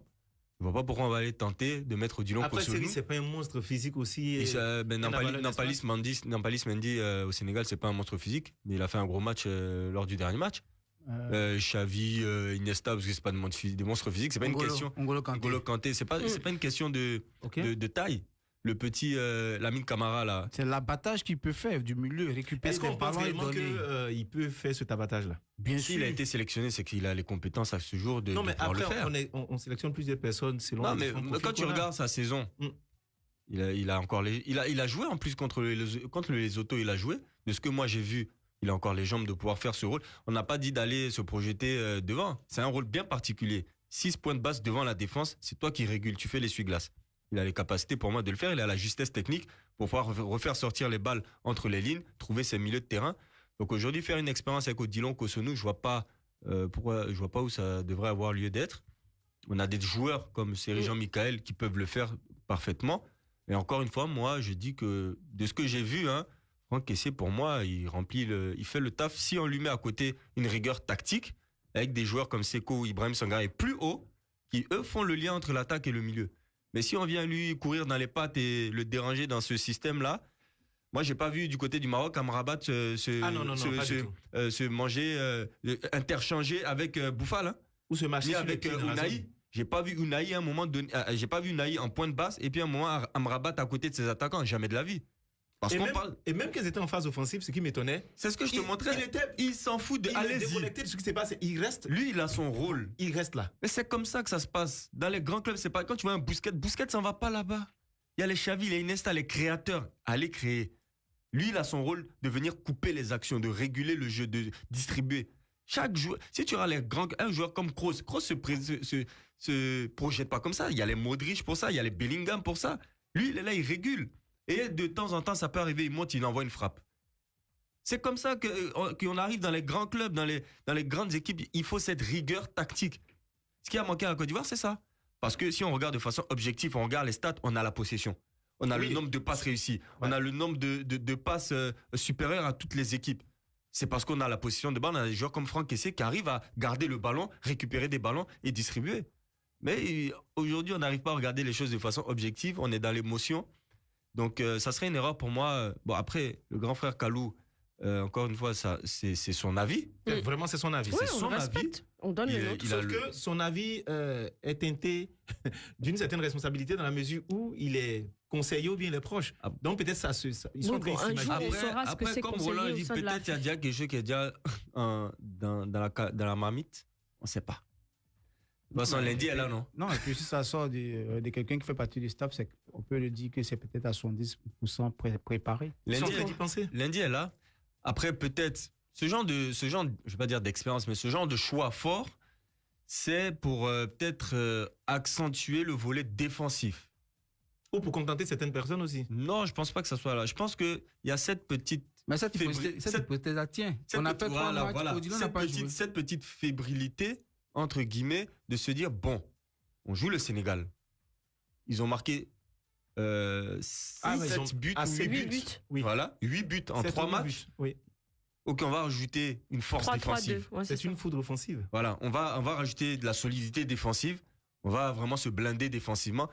Je ne vois pas pourquoi on va aller tenter de mettre Odilon Cossonu. Après, Seri, c'est pas un monstre physique aussi. Nampalis Mendy au Sénégal, c'est pas un monstre physique, mais il a fait un gros match lors du dernier match. Xavi, Iniesta, parce que c'est pas des monstres physiques, c'est pas une question. N'Golo Kanté, c'est pas une question de taille. Le petit Lamine Camara là. C'est l'abattage qu'il peut faire du milieu, récupérer. Est-ce qu'on pense vraiment qu'il peut faire cet abattage-là? Bien sûr. S'il a été sélectionné, c'est qu'il a les compétences à ce jour de pouvoir le faire. On sélectionne plusieurs personnes selon. Non, mais quand tu regardes sa saison, il a joué en plus contre les Lesotho, il a joué. De ce que moi j'ai vu, il a encore les jambes de pouvoir faire ce rôle. On n'a pas dit d'aller se projeter devant. C'est un rôle bien particulier. 6 points de base devant la défense, c'est toi qui régules, tu fais l'essuie-glace. Il a les capacités pour moi de le faire, il a la justesse technique pour pouvoir refaire sortir les balles entre les lignes, trouver ses milieux de terrain. Donc aujourd'hui, faire une expérience avec Odilon Cossonu, je vois pas où ça devrait avoir lieu d'être. On a des joueurs comme Sergent Michael qui peuvent le faire parfaitement. Et encore une fois, moi, je dis que de ce que j'ai vu, Franck Kessié, pour moi, il fait le taf. Si on lui met à côté une rigueur tactique, avec des joueurs comme Seko ou Ibrahim Sangare plus haut, qui eux font le lien entre l'attaque et le milieu. Mais si on vient lui courir dans les pattes et le déranger dans ce système-là, moi, j'ai pas vu du côté du Maroc Amrabat se manger, interchanger avec Bouffal. Ou se mâcher avec Ounahi. J'ai pas vu Ounahi à un moment donné, j'ai pas vu Ounahi en point de basse et puis à un moment Amrabat à côté de ses attaquants, jamais de la vie. Et même qu'ils étaient en phase offensive, ce qui m'étonnait. C'est ce que je te montrais. Il s'en fout de. Il est déconnecté de ce qui s'est passé. Il reste. Lui, il a son rôle. Il reste là. Mais c'est comme ça que ça se passe. Dans les grands clubs, c'est pas. Quand tu vois un Busquets s'en va pas là-bas. Il y a les Xavi, les Iniesta, les créateurs. Allez créer. Lui, il a son rôle de venir couper les actions, de réguler le jeu, de distribuer. Chaque joueur. Si tu as un joueur comme Kroos se projette pas comme ça. Il y a les Modric pour ça. Il y a les Bellingham pour ça. Lui, il est là, il régule. Et de temps en temps, ça peut arriver, il monte, il envoie une frappe. C'est comme ça qu'on arrive dans les grands clubs, dans les grandes équipes. Il faut cette rigueur tactique. Ce qui a manqué à la Côte d'Ivoire, c'est ça. Parce que si on regarde de façon objective, on regarde les stats, on a la possession. On a le nombre de passes réussies. Ouais. On a le nombre de passes supérieurs à toutes les équipes. C'est parce qu'on a la possession de balle. On a des joueurs comme Franck Kessié qui arrivent à garder le ballon, récupérer des ballons et distribuer. Mais aujourd'hui, on n'arrive pas à regarder les choses de façon objective. On est dans l'émotion. Donc, ça serait une erreur pour moi. Bon, après, le grand frère Kalou, encore une fois, c'est son avis. Vraiment, c'est son avis. Oui, c'est son avis. On donne le nôtre. Sauf que son avis est teinté d'une certaine responsabilité dans la mesure où il est conseiller ou bien il est proche. Donc peut-être ils sont très un jour, on saura ce que c'est comme Roland dit, peut-être il y a déjà quelque chose qui est déjà dans la marmite. On ne sait pas. De toute façon, lundi est là, non? Non, et puis si ça sort de quelqu'un qui fait partie du staff, on peut le dire que c'est peut-être à 70% préparé. Lundi est là. Après, peut-être, ce genre, je ne vais pas dire d'expérience, mais ce genre de choix fort, c'est pour peut-être accentuer le volet défensif. Ou pour contenter certaines personnes aussi? Non, je ne pense pas que ça soit là. Je pense qu'il y a cette petite... Mais cette hypothèse, tiens. On a fait 3 matchs, cette petite fébrilité, entre guillemets, de se dire, bon, on joue le Sénégal. Ils ont marqué 7 buts ou 8 buts. Oui. Voilà, 8 buts en 3 matchs. Oui. Ok, on va rajouter une force défensive. Ouais, c'est une foudre offensive. Voilà, on va rajouter de la solidité défensive. On va vraiment se blinder défensivement.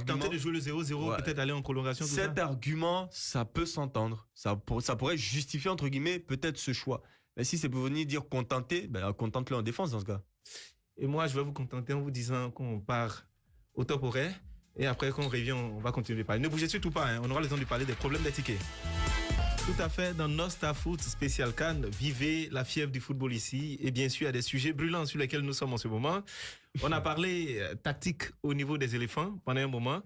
Tenter de jouer le 0-0, peut-être aller en prolongation. Cet argument, ça peut s'entendre. Ça pourrait justifier, entre guillemets, peut-être ce choix. Mais si c'est pour venir dire contenter, contente-le en défense dans ce cas. Et moi, je vais vous contenter en vous disant qu'on part au top horaire. Et après, quand on revient, on va continuer de parler. Ne bougez surtout pas, on aura le temps de parler des problèmes des tickets. Tout à fait, dans Nostafoot spécial Cannes, vivez la fièvre du football ici. Et bien sûr, il y a des sujets brûlants sur lesquels nous sommes en ce moment. On a parlé tactique au niveau des éléphants pendant un moment.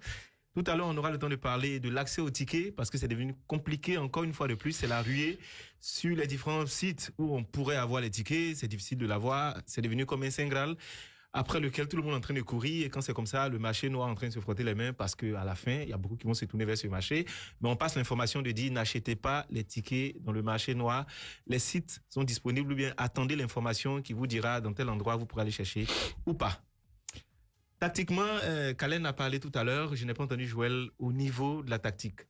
Tout à l'heure, on aura le temps de parler de l'accès aux tickets parce que c'est devenu compliqué encore une fois de plus. C'est la ruée sur les différents sites où on pourrait avoir les tickets. C'est difficile de l'avoir. C'est devenu comme un Saint Graal après lequel tout le monde est en train de courir. Et quand c'est comme ça, le marché noir est en train de se frotter les mains parce qu'à la fin, il y a beaucoup qui vont se tourner vers ce marché. Mais on passe l'information de dire n'achetez pas les tickets dans le marché noir. Les sites sont disponibles ou bien attendez l'information qui vous dira dans tel endroit vous pourrez aller chercher ou pas. Tactiquement, Kalen a parlé tout à l'heure, je n'ai pas entendu Joël au niveau de la tactique.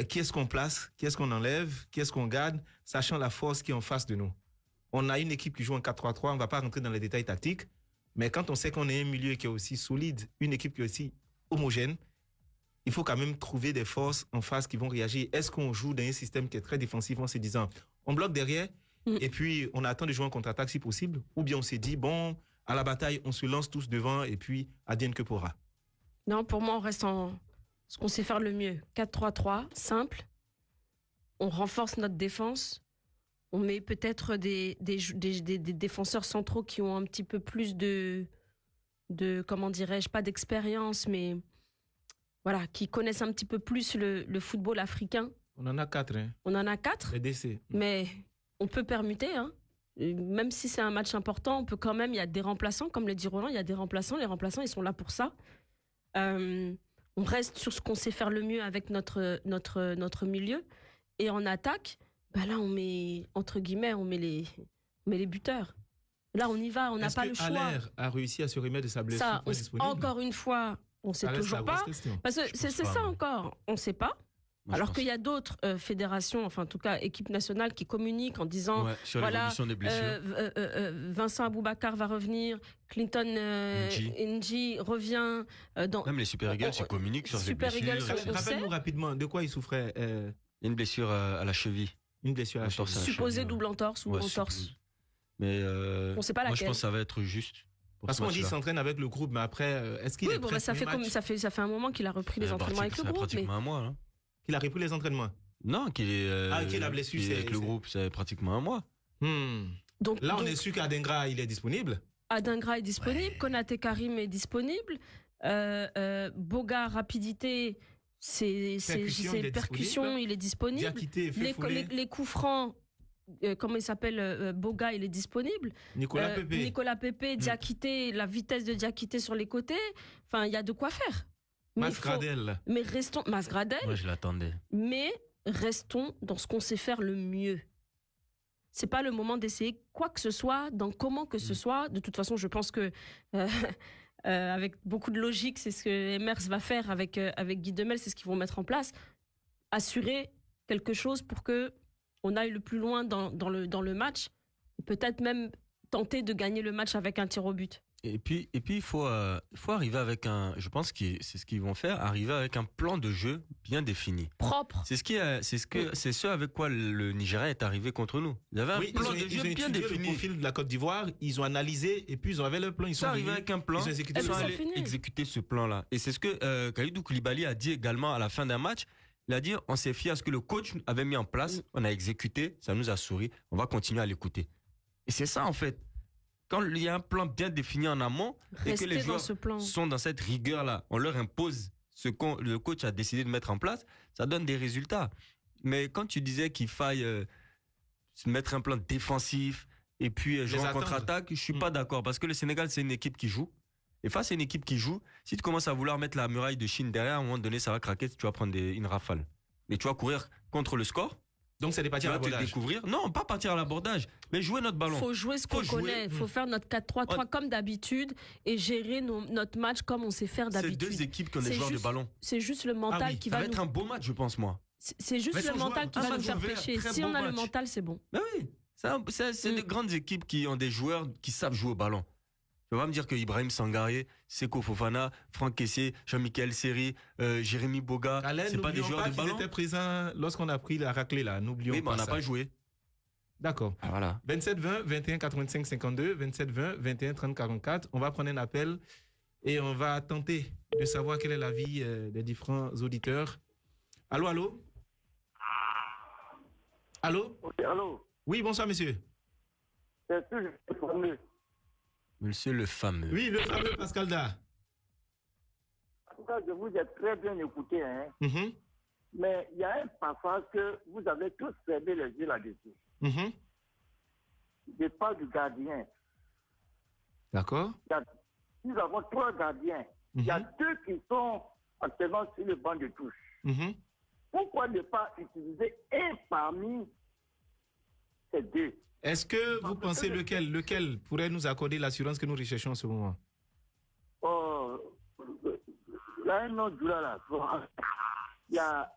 Qui est-ce qu'on place, qui est-ce qu'on enlève, qui est-ce qu'on garde, sachant la force qui est en face de nous. On a une équipe qui joue en 4-3-3, on ne va pas rentrer dans les détails tactiques, mais quand on sait qu'on est un milieu qui est aussi solide, une équipe qui est aussi homogène, il faut quand même trouver des forces en face qui vont réagir. Est-ce qu'on joue dans un système qui est très défensif en se disant, on bloque derrière, et puis on attend de jouer en contre-attaque si possible, ou bien on s'est dit, bon... À la bataille, on se lance tous devant et puis advienne que pourra. Non, pour moi, on reste en ce qu'on sait faire le mieux. 4-3-3, simple. On renforce notre défense. On met peut-être des défenseurs centraux qui ont un petit peu plus de comment dirais-je, pas d'expérience, mais voilà, qui connaissent un petit peu plus le football africain. On en a 4. Hein. On en a 4. Les DC. Mais on peut permuter, hein. Même si c'est un match important, on peut quand même, il y a des remplaçants, comme le dit Roland, il y a des remplaçants, les remplaçants ils sont là pour ça. On reste sur ce qu'on sait faire le mieux avec notre milieu, et en attaque, là on met, entre guillemets, on met les buteurs. Là on y va, on n'a pas le choix. Aller a réussi à se remettre de sa blessure? Ça, encore une fois, on ne sait toujours pas, parce que c'est ça encore, on ne sait pas. Alors qu'il y a d'autres fédérations, enfin en tout cas équipes nationales qui communiquent en disant sur l'évolution des blessures. Vincent Aboubakar va revenir, Clinton N'Ji revient. Même les Super Eagles communiquent sur les blessures. Rappelle-nous rapidement, de quoi il souffrait une blessure à la cheville. Une blessure à la cheville. Supposé double entorse ou entorse. Mais on ne sait pas laquelle. Moi je pense que ça va être juste. Parce qu'on dit qu'il s'entraîne avec le groupe, mais après, est-ce qu'il est prêt ça fait un moment qu'il a repris les entraînements avec le groupe. Ça fait pratiquement un mois, là. Qu'il a repris les entraînements? Non, qu'il est. Qu'il a blessé avec le groupe, c'est pratiquement un mois. Donc, là, on est sûr qu'Adingra, il est disponible. Adingra est disponible, Konaté Karim est disponible, Boga, rapidité, c'est percussion, il est disponible. Les coups francs, comment il s'appelle, Boga, il est disponible. Nicolas Pepe, Diakité, la vitesse de Diakité sur les côtés. Enfin, il y a de quoi faire. Masgradel. Mais restons. Masgradel. Moi, je l'attendais. Mais restons dans ce qu'on sait faire le mieux. C'est pas le moment d'essayer quoi que ce soit, dans comment que ce soit. De toute façon, je pense que avec beaucoup de logique, c'est ce que Emers va faire avec Guy Demel, c'est ce qu'ils vont mettre en place. Assurer quelque chose pour que on aille le plus loin dans le match. Peut-être même tenter de gagner le match avec un tir au but. Et puis il faut arriver avec je pense que c'est ce qu'ils vont faire, arriver avec un plan de jeu bien défini. Propre. C'est ce avec quoi le Nigeria est arrivé contre nous. Il y avait un plan de jeu bien défini. Le profil de la Côte d'Ivoire, ils ont analysé et puis ils avaient le plan. Ils sont arrivés avec un plan. Ils sont allés exécuter ce plan-là. Et c'est ce que Kalidou Koulibaly a dit également à la fin d'un match. Il a dit, on s'est fié à ce que le coach avait mis en place, on a exécuté, ça nous a souri, on va continuer à l'écouter. Et c'est ça en fait. Quand il y a un plan bien défini en amont et que les joueurs sont dans cette rigueur-là, on leur impose ce que le coach a décidé de mettre en place, ça donne des résultats. Mais quand tu disais qu'il faille se mettre un plan défensif et puis jouer en contre-attaque, je suis pas d'accord parce que le Sénégal, c'est une équipe qui joue. Et face à une équipe qui joue, si tu commences à vouloir mettre la muraille de Chine derrière, à un moment donné, ça va craquer, tu vas prendre une rafale. Mais tu vas courir contre le score. Donc, c'est des partir à l'abordage. Découvrir. Non, pas partir à l'abordage, mais jouer notre ballon. Il faut jouer ce qu'on connaît. Il faut faire notre 4-3-3 comme d'habitude et gérer notre match comme on sait faire d'habitude. C'est deux équipes qui ont des joueurs de ballon. C'est juste le mental qui va nous... Ça va être un beau match, je pense, moi. C'est juste le mental qui va nous faire pêcher. Si on a le mental, c'est bon. Ben oui, c'est des grandes équipes qui ont des joueurs qui savent jouer au ballon. Tu vas pas me dire que Ibrahim Sangaré, Seko Fofana, Franck Kessié, Jean-Michel Seri, Jérémy Boga, c'est pas des joueurs de ballon. Ils étaient présents lorsqu'on a pris la raclée là, n'oublions pas. Oui, mais on n'a pas joué. D'accord. Ah, voilà. 27-20, 21-85-52, 27-20, 21-30-44. On va prendre un appel et on va tenter de savoir quel est l'avis des différents auditeurs. Allô, allô? Allô? Oui, allô? Oui, bonsoir, monsieur. C'est toujours formé. Monsieur le fameux. Oui, le fameux Pascal Da. En tout cas, je vous ai très bien écouté, hein. Mm-hmm. Mais il y a un passage que vous avez tous fermé les yeux là-dessus. Mm-hmm. Je parle du gardien. D'accord. Nous avons 3 gardiens. Il y a 2 qui sont actuellement sur le banc de touche. Mm-hmm. Pourquoi ne pas utiliser un parmi ces 2? Est-ce que vous pensez lequel pourrait nous accorder l'assurance que nous recherchons en ce moment? Il y a un autre là. Il y a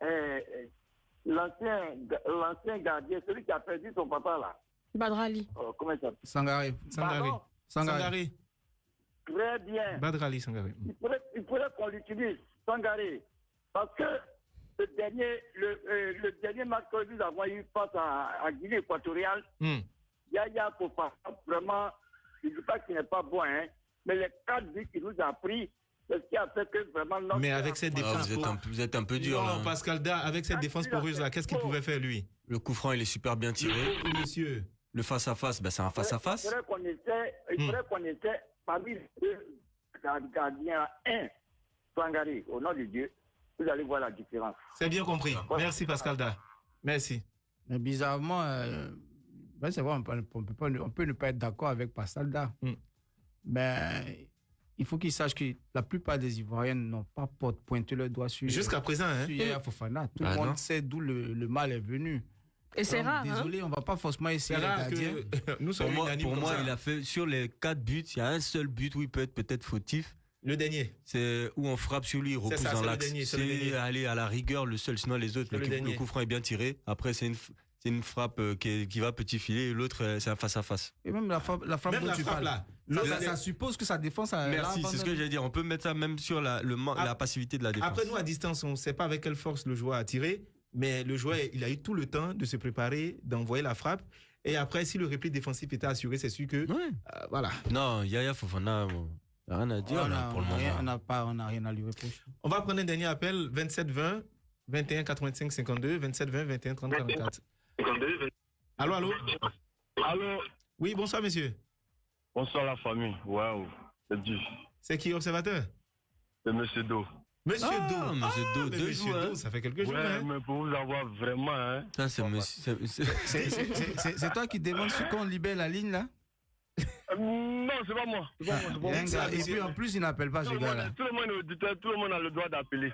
l'ancien gardien, celui qui a perdu son papa là. Badrali. Comment il s'appelle? Sangaré. Très bien. Badrali Sangaré. Il faudrait qu'on l'utilise, Sangaré. Parce que le dernier match que nous avons eu face à Guinée équatoriale, Yaya Fofana, vraiment, je ne dis pas qu'il n'est pas bon, hein, mais les 4 buts qu'il nous a pris, c'est ce qui a fait que vraiment... Mais avec cette défense... vous êtes un peu dur, là. Non, Pascal Da, avec cette défense poreuse, là, qu'est-ce qu'il pouvait faire, lui? Le coup franc, il est super bien tiré. Monsieur. Le face-à-face, c'est un face-à-face. Il faudrait qu'on essaie parmi les 2 gardiens, un, Sangaré, au nom de Dieu, vous allez voir la différence. C'est bien compris. Merci, Pascal Da. Merci. Mais bizarrement, c'est vrai, on peut ne pas être d'accord avec Pascal Da. Mais il faut qu'il sache que la plupart des Ivoiriens n'ont pas pointé le doigt sur... Jusqu'à présent, hein? Sur Yaya Fofana. Tout le monde sait d'où le mal est venu. Et c'est rare. Désolé, on ne va pas forcément essayer les gardiens. Nous sommes pour moi, il a fait sur les 4 buts, il y a un seul but où il peut être peut-être fautif. Le dernier. C'est où on frappe sur lui, il repousse dans l'axe. C'est aller à la rigueur le seul, sinon les autres. Le coup franc est bien tiré. Après, c'est une frappe qui va petit filet et l'autre, c'est un face-à-face. Et même la frappe dont tu parles là. Ça suppose que sa défense a... Merci, c'est ce que j'allais dire. On peut mettre ça même sur la passivité de la défense. Après, nous, à distance, on ne sait pas avec quelle force le joueur a tiré, mais le joueur, il a eu tout le temps de se préparer, d'envoyer la frappe. Et après, si le repli défensif était assuré, c'est sûr que... voilà. Non, Yaya Fofana... Rien à dire pour le moment. On n'a rien à lui reprocher. On va prendre un dernier appel, 27-20, 21-85-52, 27-20, 21-30-44. Allô, allô? Allô? Oui, bonsoir, monsieur. Bonsoir, la famille. Waouh, c'est dur. C'est qui, observateur? C'est monsieur Do. Monsieur Do. Monsieur Do, Monsieur Do, ça fait quelques jours. Ouais, mais pour vous avoir vraiment... Hein, ça, c'est monsieur... C'est toi qui demandes ce qu'on libère la ligne, là? Non, c'est pas moi. Et puis en plus, il n'appelle pas ce gars-là. Tout le monde est auditeur, tout le monde a le droit d'appeler.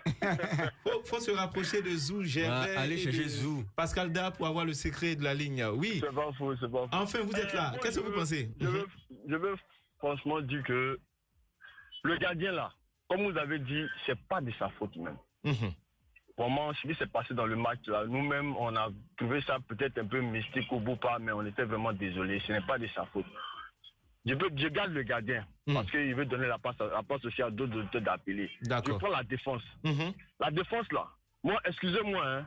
faut se rapprocher de Zou, Gervais. Allez chercher Zou. Pascal Da pour avoir le secret de la ligne. Oui. C'est pas faux, c'est pas faux. Enfin, vous êtes là. Qu'est-ce que vous pensez? Je veux franchement dire que le gardien là, comme vous avez dit, c'est pas de sa faute même. Vraiment, ce qui s'est passé dans le match là, nous-mêmes, on a trouvé ça peut-être un peu mystique au bout pas, mais on était vraiment désolés. Ce n'est pas de sa faute. je garde le gardien parce qu'il veut donner la passe aussi à d'autres auditeurs d'appeler. Je prends la défense. La défense, là, moi, excusez-moi, hein,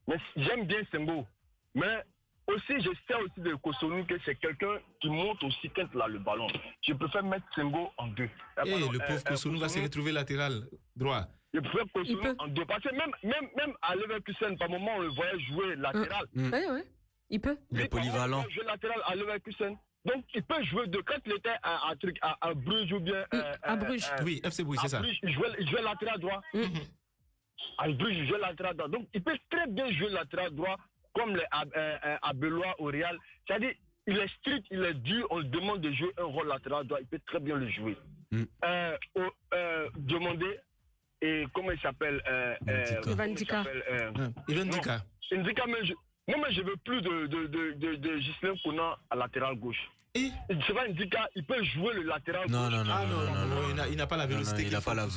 mais j'aime bien Sembo. Mais aussi, je sais aussi de Cotonou que c'est quelqu'un qui monte aussi quand il a le ballon. Je préfère mettre Sembo en 2. Le pauvre Cotonou va se retrouver latéral droit. Je préfère Cotonou en 2. Parce que même à Leverkusen, par moment, on le voyait jouer latéral. Oui. Il peut. Il est polyvalent. Il peut jouer latéral à Leverkusen. Donc, il peut jouer de quand il était à Bruges ou bien. À Bruges. Oui, FC Bruges, c'est ça. Bruges, il jouait latéral droit. À Bruges, il jouait latéral droit. Donc, il peut très bien jouer latéral droit, comme les Abelois au Real. C'est-à-dire, il est strict, il est dur, on lui demande de jouer un rôle latéral droit, il peut très bien le jouer. Demander, et comment il s'appelle Ivan Dika. Ivan Dika. Moi, je veux plus de Ghislain Konan à latéral gauche. C'est pas Ndika, il peut jouer le latéral gauche. Non, il n'a pas la vélocité. Il n'a pas la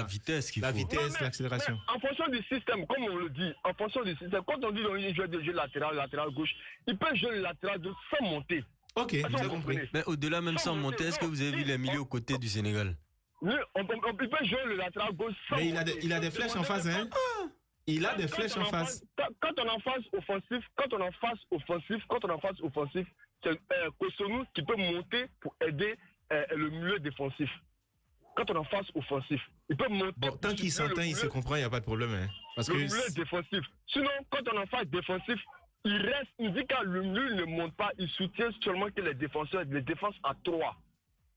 vitesse qu'il faut. La vitesse, l'accélération. En fonction du système, comme on le dit, en fonction du système, quand on dit qu'il joue de jeu latéral gauche, il peut jouer le latéral gauche sans monter. Ok, j'ai compris. Mais au-delà même sans monter, est-ce que vous avez vu les milieux aux côtés du Sénégal? Oui, on peut jouer le latéral gauche sans monter. Mais il a des flèches en face, hein? Il a des flèches en face. Quand on est en phase offensive, c'est Cotonou qui peut monter pour aider le milieu défensif. Quand on est en phase offensive, il peut monter. Bon, tant qu'il s'entend, il se comprend, il n'y a pas de problème. Hein, parce le milieu défensif. Sinon, quand on est en phase défensive, il dit que le milieu ne monte pas, il soutient seulement que les défenseurs, les défenses à 3.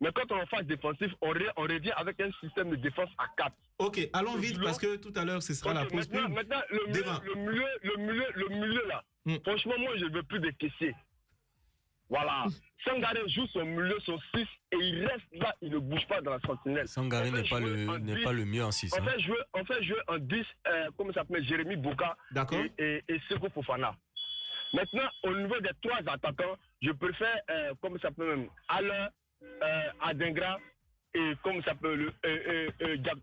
Mais quand on est en phase défensive, on revient avec un système de défense à 4. Ok, allons vite parce que tout à l'heure, ce sera la pause. Maintenant, le milieu là, franchement, moi, je ne veux plus de caissiers. Voilà. Sangaré joue son milieu, son 6, et il reste là, il ne bouge pas dans la sentinelle. Sangaré n'est pas le mieux en 6. On fait jouer en 10, comment ça s'appelle, Jérémy Bouka et Seko Fofana. Maintenant, au niveau des 3 attaquants, je préfère, comment ça s'appelle même, Alain, Adengra et comme ça peut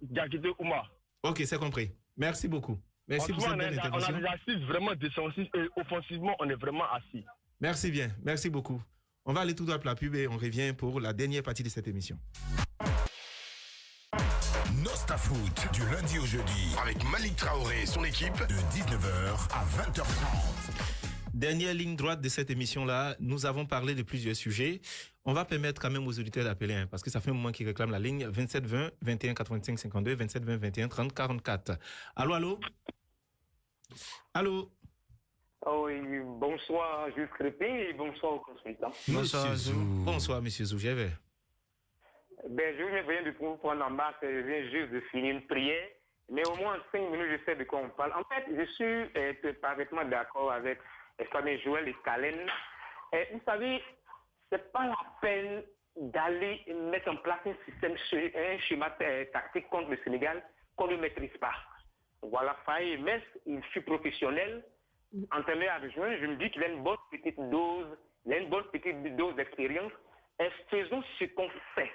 Diakité Ouma. Ok, c'est compris. Merci beaucoup. Merci pour cette belle intervention. On a des assises vraiment défensifs et offensivement, on est vraiment assis. Merci bien. Merci beaucoup. On va aller tout droit pour la pub et on revient pour la dernière partie de cette émission. Nostafoot, du lundi au jeudi, avec Malik Traoré et son équipe, de 19h à 20h30. Dernière ligne droite de cette émission-là, nous avons parlé de plusieurs sujets. On va permettre quand même aux auditeurs d'appeler, hein, parce que ça fait un moment qu'ils réclament la ligne 27 20 21 85 52, 27 20 21 30 44. Allô? Oui, bonsoir Jules Crépin et bonsoir aux consultants. Bonsoir Monsieur Zou. Je viens de vous prendre en marche, je viens juste de finir une prière, mais au moins en 5 minutes je sais de quoi on parle. En fait, je suis parfaitement d'accord avec Fabien Joël et Kalen. Vous savez, c'est pas la peine d'aller mettre en place un schéma tactique contre le Sénégal qu'on ne maîtrise pas. Voilà, Faye Metz, il fut professionnel, entraîneur adjoint, je me dis qu'il a une bonne petite dose d'expérience. Faisons ce qu'on fait.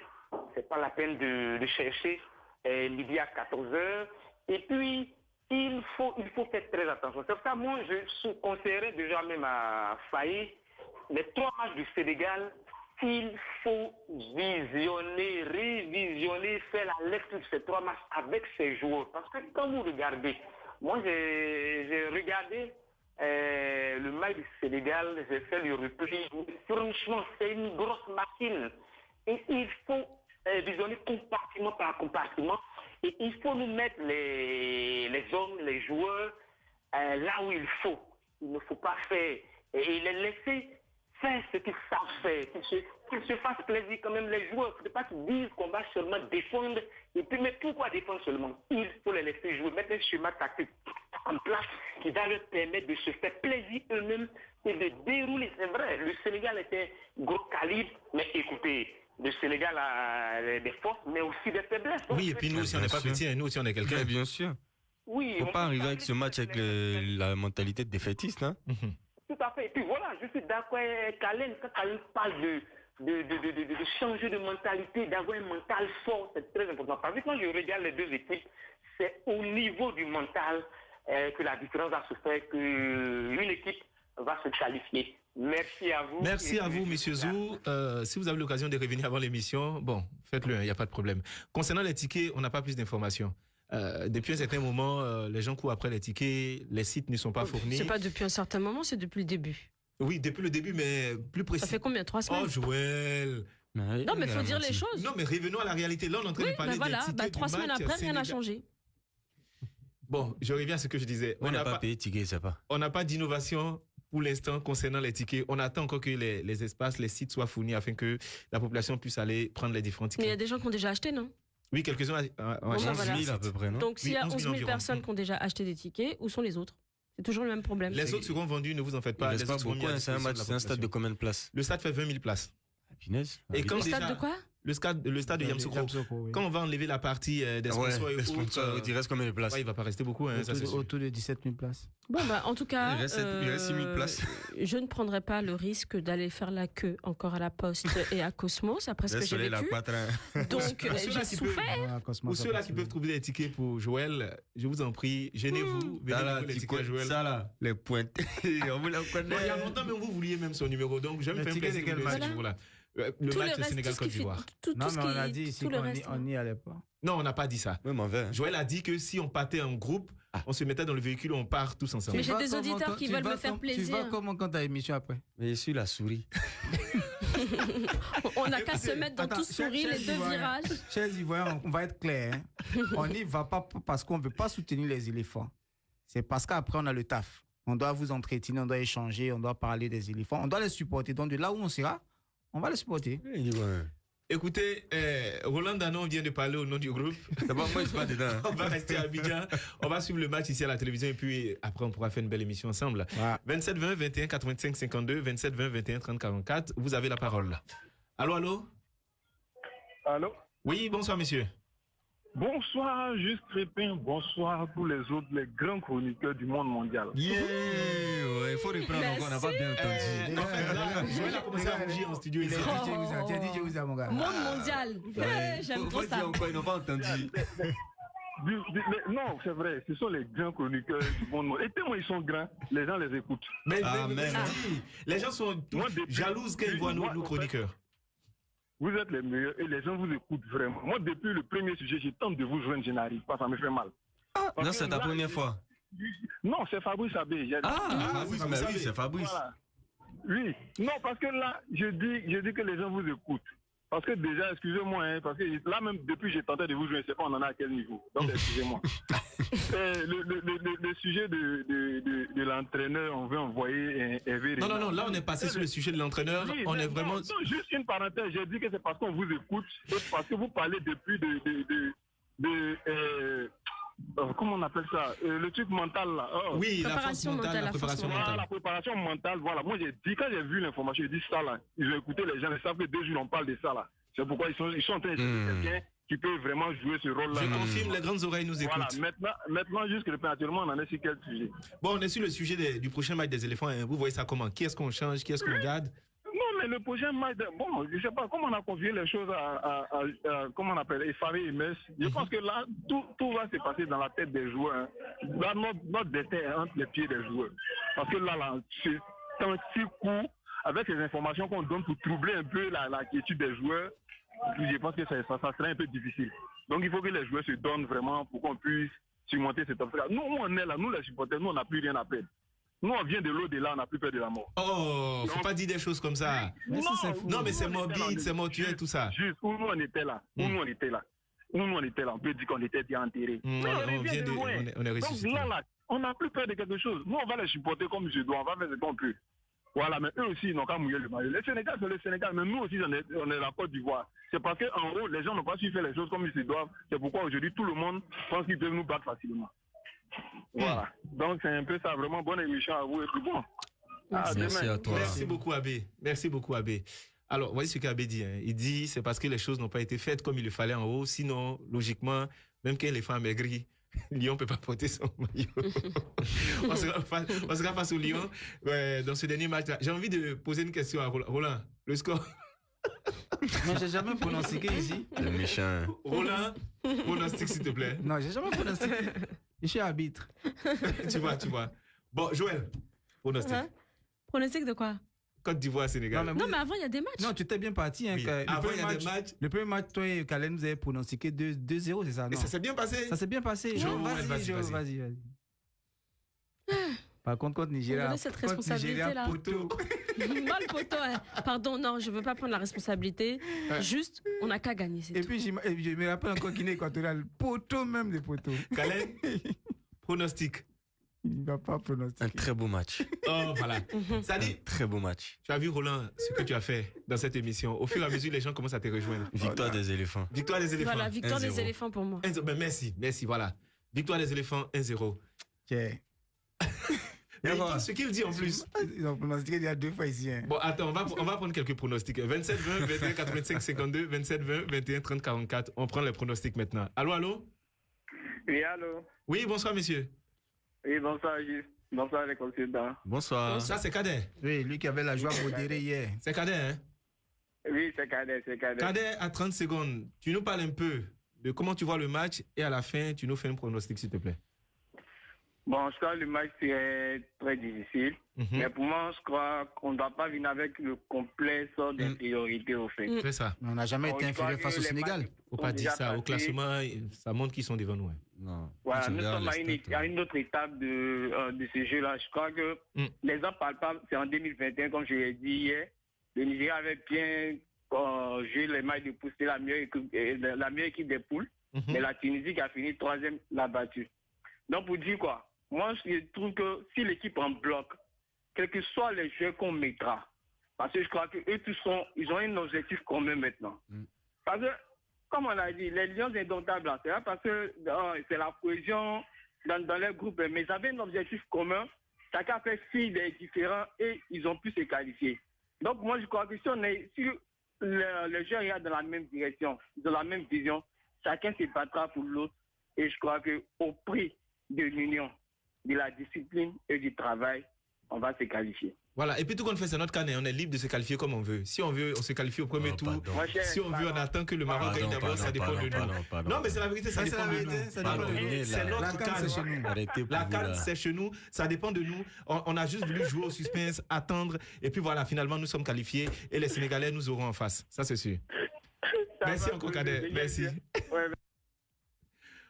C'est pas la peine de chercher midi à 14h. Et puis, il faut faire très attention. C'est pour ça, moi, je conseillerais déjà même à Faye les 3 matchs du Sénégal. Il faut visionner, révisionner, faire la lecture de ces 3 matchs avec ces joueurs. Parce que quand vous regardez, moi j'ai regardé le match du Sénégal, j'ai fait le repli. Franchement, c'est une grosse machine. Et il faut visionner compartiment par compartiment. Et il faut nous mettre les hommes, les joueurs, là où il faut. Il ne faut pas faire et les laisser faire ce qu'ils savent faire, qu'ils se fassent plaisir quand même les joueurs. Il ne faut pas qu'ils disent qu'on va seulement défendre. Et puis, mais pourquoi défendre seulement? Il faut les laisser jouer, mettre un schéma tactique en place qui va leur permettre de se faire plaisir eux-mêmes et de dérouler. C'est vrai, le Sénégal était gros calibre, mais écoutez, le Sénégal a des forces, mais aussi des faiblesses. Oui, et puis nous, si on n'est pas petit, nous, si on est quelqu'un. Bien sûr. Oui. Il ne faut pas arriver avec ce match avec la mentalité de défaitiste, hein? Tout à fait. Et puis voilà, je suis d'accord avec Kalen. Quand Kalen parle de changer de mentalité, d'avoir un mental fort, c'est très important. Parce que quand je regarde les 2 équipes, c'est au niveau du mental que la différence va se faire, qu'une équipe va se qualifier. Merci à vous. Merci à vous, Monsieur Zou. Si vous avez l'occasion de revenir avant l'émission, bon, faites-le, il n'y a pas de problème. Concernant les tickets, on n'a pas plus d'informations. Depuis un certain moment, les gens courent après les tickets, les sites ne sont pas fournis. C'est pas depuis un certain moment, c'est depuis le début. Oui, depuis le début, mais plus précis. Ça fait combien? 3 semaines? Oh, Joël. Non, mais il faut dire les choses. Non, mais revenons à la réalité. Là, on est en train de parler des tickets 3 semaines après, rien n'a changé. Bon, je reviens à ce que je disais. On n'a pas payé de tickets, c'est pas. On n'a pas d'innovation pour l'instant concernant les tickets. On attend encore que les espaces, les sites soient fournis afin que la population puisse aller prendre les différents tickets. Mais il y a des gens qui ont déjà acheté, non? Oui, quelques-uns. 11 000 à peu près, non? Donc, s'il y a 11 000 environ. personnes qui ont déjà acheté des tickets, où sont les autres? C'est toujours le même problème. Les autres seront vendus, ne vous en faites pas. Il reste pas beaucoup, c'est un stade de combien de places? Le stade fait 20 000 places. Et quand le stade de quoi? Le stade de Yamoussoukro. Oui. Quand on va enlever la partie des sponsors et autres, il reste combien de places? Il va pas rester beaucoup. Hein, Autour de 17 000 places. Bon, en tout cas, il reste 6 000 places. Je ne prendrai pas le risque d'aller faire la queue encore à la Poste et à Cosmos après ce que j'ai vécu. Donc, j'ai souffert. Pour ceux-là qui peuvent trouver des tickets pour Joël, je vous en prie, gênez-vous. Venez les tickets à Joël. Ça là, les pointes. On vous la connaît. Il y a longtemps, mais vous vouliez même son numéro. Donc, j'aime faire un plaisir de match. Voilà. Le match Sénégal-Côte d'Ivoire. Non, mais on a dit ici qu'on n'y allait pas. Non, on n'a pas dit ça. Joël a dit que si on partait en groupe, on se mettait dans le véhicule, on part tous ensemble. Mais j'ai des auditeurs qui veulent me faire plaisir. Tu vas comment quand t'as émission après? Mais je suis la souris. On n'a qu'à se mettre dans tout souris, les deux virages. Chers Ivoiriens, on va être clair. On n'y va pas parce qu'on ne veut pas soutenir les éléphants. C'est parce qu'après, on a le taf. On doit vous entretenir, on doit échanger, on doit parler des éléphants. On doit les supporter. Donc, de là où on sera, on va les supporter. Écoutez, Roland Danon vient de parler au nom du groupe. D'abord, moi, je suis pas dedans. On va rester à Abidjan. On va suivre le match ici à la télévision et puis après, on pourra faire une belle émission ensemble. Ouais. 27 20 21 85 52, 27 20 21 30 44. Vous avez la parole. Allô, allô? Allô? Oui, bonsoir, monsieur. Bonsoir, Juste Crépin. Bonsoir à tous les autres, les grands chroniqueurs du monde mondial. Il faut reprendre encore, on n'a pas bien entendu. En fait, là, Joël a commencé à rougir en studio ici. Tu as dit je vous aime, mon gars. Monde mondial. J'aime trop ça. Ils n'ont pas entendu. Non, c'est vrai, ce sont les grands chroniqueurs du monde mondial. Et tellement ils sont grands, les gens les écoutent. Mais les gens sont jalouses quand ils voient nos chroniqueurs. Vous êtes les meilleurs et les gens vous écoutent vraiment. Moi, depuis le premier sujet, je tente de vous joindre, je n'arrive pas, ça me fait mal. Non, c'est ta première fois. Non, c'est Fabrice Abbé. Oui, c'est Fabrice. Voilà. Oui, non, parce que là, je dis que les gens vous écoutent. Parce que déjà, excusez-moi, hein, parce que là même, depuis j'ai tenté de vous jouer, je ne sais pas on en a à quel niveau. Donc, excusez-moi. Le sujet de l'entraîneur, on veut envoyer Hervé. Non, là on est passé sur le sujet de l'entraîneur. Oui, on est vraiment... Non, juste une parenthèse, j'ai dit que c'est parce qu'on vous écoute, parce que vous parlez depuis comment on appelle ça? Le truc mental là. Oh. Oui, la préparation mentale. La préparation mentale, voilà. Moi j'ai dit, quand j'ai vu l'information, j'ai dit ça là. Ils ont écouté les gens, ils savent que 2 jours on parle de ça là. C'est pourquoi ils sont en train de chercher quelqu'un qui peut vraiment jouer ce rôle là. Je confirme, les grandes oreilles nous écoutent. Voilà, maintenant jusque actuellement on en est sur quel sujet? Bon, on est sur le sujet du prochain match des éléphants. Vous voyez ça comment? Qui est-ce qu'on change? Qui est-ce qu'on garde? Non, mais le prochain match, bon, je ne sais pas comment on a confié les choses à comment on appelle, Effaré et Metz. Je pense que là, tout va se passer dans la tête des joueurs. Hein. Là, notre destin est entre les pieds des joueurs. Parce que là c'est un si court, avec les informations qu'on donne pour troubler un peu la quiétude des joueurs, je pense que ça serait un peu difficile. Donc, il faut que les joueurs se donnent vraiment pour qu'on puisse surmonter cet obstacle. Nous, on est là, nous les supporters, nous, on n'a plus rien à perdre. Nous, on vient de l'au-delà, on n'a plus peur de la mort. Oh, faut pas dire des choses comme ça. Non, mais c'est morbide, c'est mortuaire, tout ça. Juste, où nous, on était là. Où nous, on était là. On peut dire qu'on était bien enterrés. On est ressuscité. Donc là, on n'a plus peur de quelque chose. Nous, on va les supporter comme je dois. On va faire ce qu'on peut. Voilà, mais eux aussi, ils n'ont qu'à mouiller le maillot. Le Sénégal, c'est le Sénégal. Mais nous aussi, on est la Côte d'Ivoire. C'est parce qu'en haut, les gens n'ont pas su faire les choses comme ils se doivent. C'est pourquoi aujourd'hui, tout le monde pense qu'ils peuvent nous battre facilement. Voilà. Donc, c'est un peu ça. Vraiment, bonne émission à vous. Et puis bon. Merci à toi. Merci beaucoup, Abbé. Merci beaucoup, Abbé. Alors, voyez ce qu'Abbé dit. Hein. Il dit c'est parce que les choses n'ont pas été faites comme il le fallait en haut. Sinon, logiquement, même quand les femmes maigries, Lyon ne peut pas porter son maillot. on sera face au Lyon dans ce dernier match. J'ai envie de poser une question à Roland. Le score? Non, j'ai jamais pronostiqué ici. Le méchant. Roland, pronostic s'il te plaît. Non, j'ai jamais pronostiqué. Je suis arbitre. tu vois. Bon, Joël, pronostic. Pronostic de quoi? Côte d'Ivoire, Sénégal. Non, mais avant, il y a des matchs. Non, tu t'es bien parti. Hein, Oui. Avant, il y a des matchs. Le premier match, toi et Kalen, vous avez pronostiqué 2-0, c'est ça? Et ça s'est bien passé. Ça s'est bien passé. Vas-y. Par contre, contre Nigeria. Cette responsabilité-là. Moi, le poteau. Pardon, non, je ne veux pas prendre la responsabilité. Juste, on n'a qu'à gagner. Et puis, je me rappelle encore Guinée équatoriale. Poteau même des poteaux. Kalen, pronostic. Il ne va pas pronostiquer. Un très beau match. Oh, voilà. Ça dit, très beau match. Tu as vu, Roland, ce que tu as fait dans cette émission. Au fur et à mesure, les gens commencent à te rejoindre. Victoire des éléphants. Victoire des éléphants. Voilà, victoire des éléphants pour moi. Ben, merci, voilà. Victoire des éléphants, 1-0. Okay. Mais ce qu'il dit en plus. Ils ont pronostiqué il y a 2 fois ici. Hein. Bon, attends, on va prendre quelques pronostics. 27, 20, 21, 85, 52, 27, 20, 21, 30, 44. On prend les pronostics maintenant. Allô? Oui, allô? Oui, bonsoir, monsieur. Oui, bonsoir, Juste. Bonsoir, les consultants. Bonsoir. Ça, c'est Cadet. Oui, lui qui avait la joie modérée hier. C'est Cadet, hein? Oui, c'est Cadet. Cadet, à 30 secondes, tu nous parles un peu de comment tu vois le match et à la fin, tu nous fais un pronostic, s'il te plaît. Bon, je crois que le match serait très difficile. Mais pour moi, je crois qu'on ne doit pas venir avec le complexe d'infériorité au fait. C'est ça. On n'a jamais été inférieur face au Sénégal. Il ne faut pas dire ça. Au classement, ça montre qu'ils sont devant nous. Non. Voilà, nous sommes à une autre étape de ce jeu-là. Je crois que l'exemple palpable, c'est en 2021, comme je l'ai dit hier. Le Nigeria avait bien joué les matchs de poules. C'était la meilleure équipe des poules. Mais la Tunisie qui a fini 3e l'a battu. Donc pour dire quoi? Moi, je trouve que si l'équipe en bloc, quels que soient les jeux qu'on mettra, parce que je crois qu'eux tous ils ont un objectif commun maintenant. Parce que, comme on l'a dit, les Lions indomptables, c'est là parce que c'est la cohésion dans les groupes, mais ils avaient un objectif commun, chacun fait fi des différents et ils ont pu se qualifier. Donc moi, je crois que si les joueurs regardent dans la même direction, dans la même vision, chacun se battra pour l'autre et je crois qu'au prix de l'union, de la discipline et du travail, on va se qualifier. Voilà, et puis tout qu'on fait, c'est notre canet. On est libre de se qualifier comme on veut. Si on veut, on se qualifie au premier tour. Si on veut, on attend que le Maroc gagne d'abord, ça dépend de nous. Non, mais c'est la vérité, ça dépend de nous. C'est notre CAN. La CAN, c'est chez nous. Ça dépend de nous. On a juste voulu jouer au suspense, attendre. Et puis voilà, finalement, nous sommes qualifiés. Et les Sénégalais nous auront en face. Ça, c'est sûr. Merci encore, Cadet. Merci.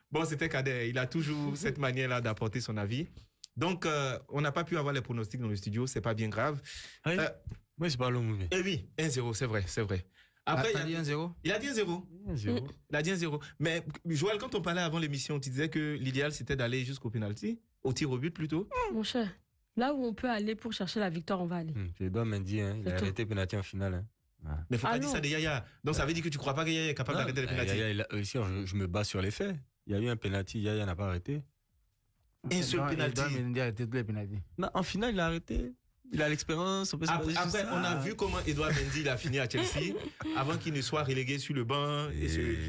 Bon, c'était Cadet. Il a toujours cette manière-là d'apporter son avis. Donc, on n'a pas pu avoir les pronostics dans le studio. C'est pas bien grave. Moi, c'est pas long. Eh oui, 1-0, c'est vrai. Après, il a dit 1-0. Il a dit 1-0. Il a dit 1-0. Mais Joël, quand on parlait avant l'émission, tu disais que l'idéal, c'était d'aller jusqu'au penalty, au tir au but plutôt. Mon cher, là où on peut aller pour chercher la victoire, on va aller. Tu dois me dire, il a arrêté le penalty en finale. Mais il ne faut pas dire ça de Yaya. Donc ça veut dire que tu ne crois pas que Yaya est capable d'arrêter le penalty. Ici, je me base sur les faits. Il y a eu un penalty, Yaya n'a pas arrêté. Un seul penalty. En finale, il a arrêté. Il a l'expérience. Après, on a vu comment Edouard Mendy il a fini à Chelsea avant qu'il ne soit relégué sur le banc et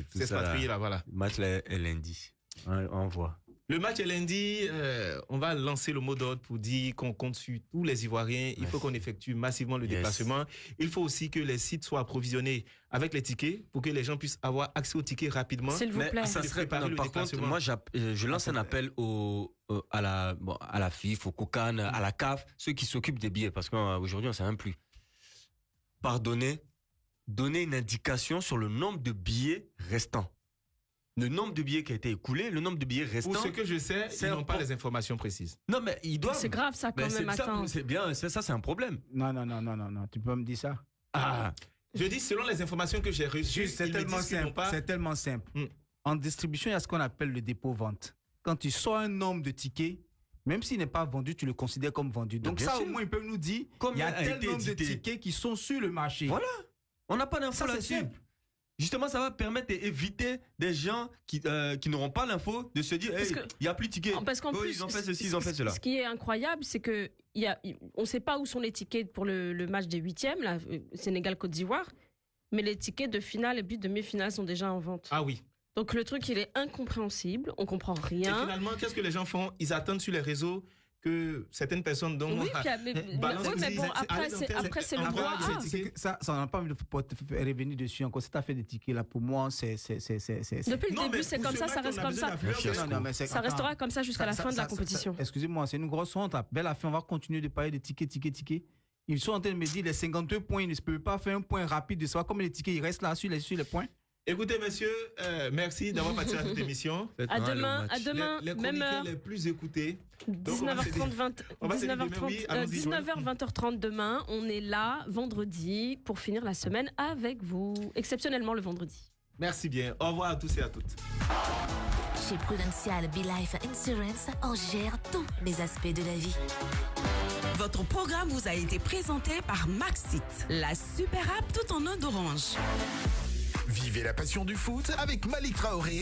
s'expatrier là, voilà. Le match là, est lundi. On voit. Le match est lundi. On va lancer le mot d'ordre pour dire qu'on compte sur tous les Ivoiriens. Il faut qu'on effectue massivement le déplacement. Il faut aussi que les sites soient approvisionnés avec les tickets pour que les gens puissent avoir accès aux tickets rapidement. S'il vous plaît. Ça serait par contre, moi, je lance un appel à la FIF, au COCAN, à la CAF, ceux qui s'occupent des billets, parce qu'aujourd'hui, on ne sait même plus. Donner une indication sur le nombre de billets restants. Le nombre de billets qui a été écoulé, le nombre de billets restants. Pour ce que je sais, ils n'ont pas les informations précises. Non, mais ils doivent. C'est grave ça quand même. C'est bien, ça c'est un problème. Non, tu peux me dire ça. Je dis selon les informations que j'ai reçues, c'est tellement simple. C'est tellement simple. En distribution, il y a ce qu'on appelle le dépôt-vente. Quand tu sors un nombre de tickets, même s'il n'est pas vendu, tu le considères comme vendu. Donc ça, au moins, ils peuvent nous dire il y a tel nombre de tickets qui sont sur le marché. Voilà. On n'a pas d'info là-dessus. Justement, ça va permettre d'éviter des gens qui n'auront pas l'info de se dire il n'y a plus de tickets. Parce qu'en plus, ils ont fait ceci, ils ont fait cela. Ce qui est incroyable, c'est que on ne sait pas où sont les tickets pour le match des 8e, Sénégal-Côte d'Ivoire, mais les tickets de finale et puis de demi-finale sont déjà en vente. Ah oui. Donc le truc, il est incompréhensible, on ne comprend rien. Et finalement, qu'est-ce que les gens font? Ils attendent sur les réseaux que certaines personnes dont oui, mais bon, après c'est le droit. Ça, on n'a pas envie de revenir dessus encore. Cette affaire des tickets là, pour moi, c'est. Depuis le début, c'est comme ça, ça reste comme ça. Ça restera comme ça jusqu'à la fin de la compétition. Excusez-moi, c'est une grosse honte. Belle affaire, on va continuer de parler de tickets. Ils sont en train de me dire les 52 points, ils ne peuvent pas faire un point rapide de savoir combien les tickets il reste là sur les points. Écoutez, messieurs, merci d'avoir participé à cette émission. À demain, les même heure. Les plus écoutés. 19h30, 19h, 20h30 demain. On est là vendredi pour finir la semaine avec vous. Exceptionnellement le vendredi. Merci bien. Au revoir à tous et à toutes. Chez Prudential Be-Life Insurance, on gère tous les aspects de la vie. Votre programme vous a été présenté par Maxit, la super app tout en un d'orange. Vivez la passion du foot avec Malik Traoré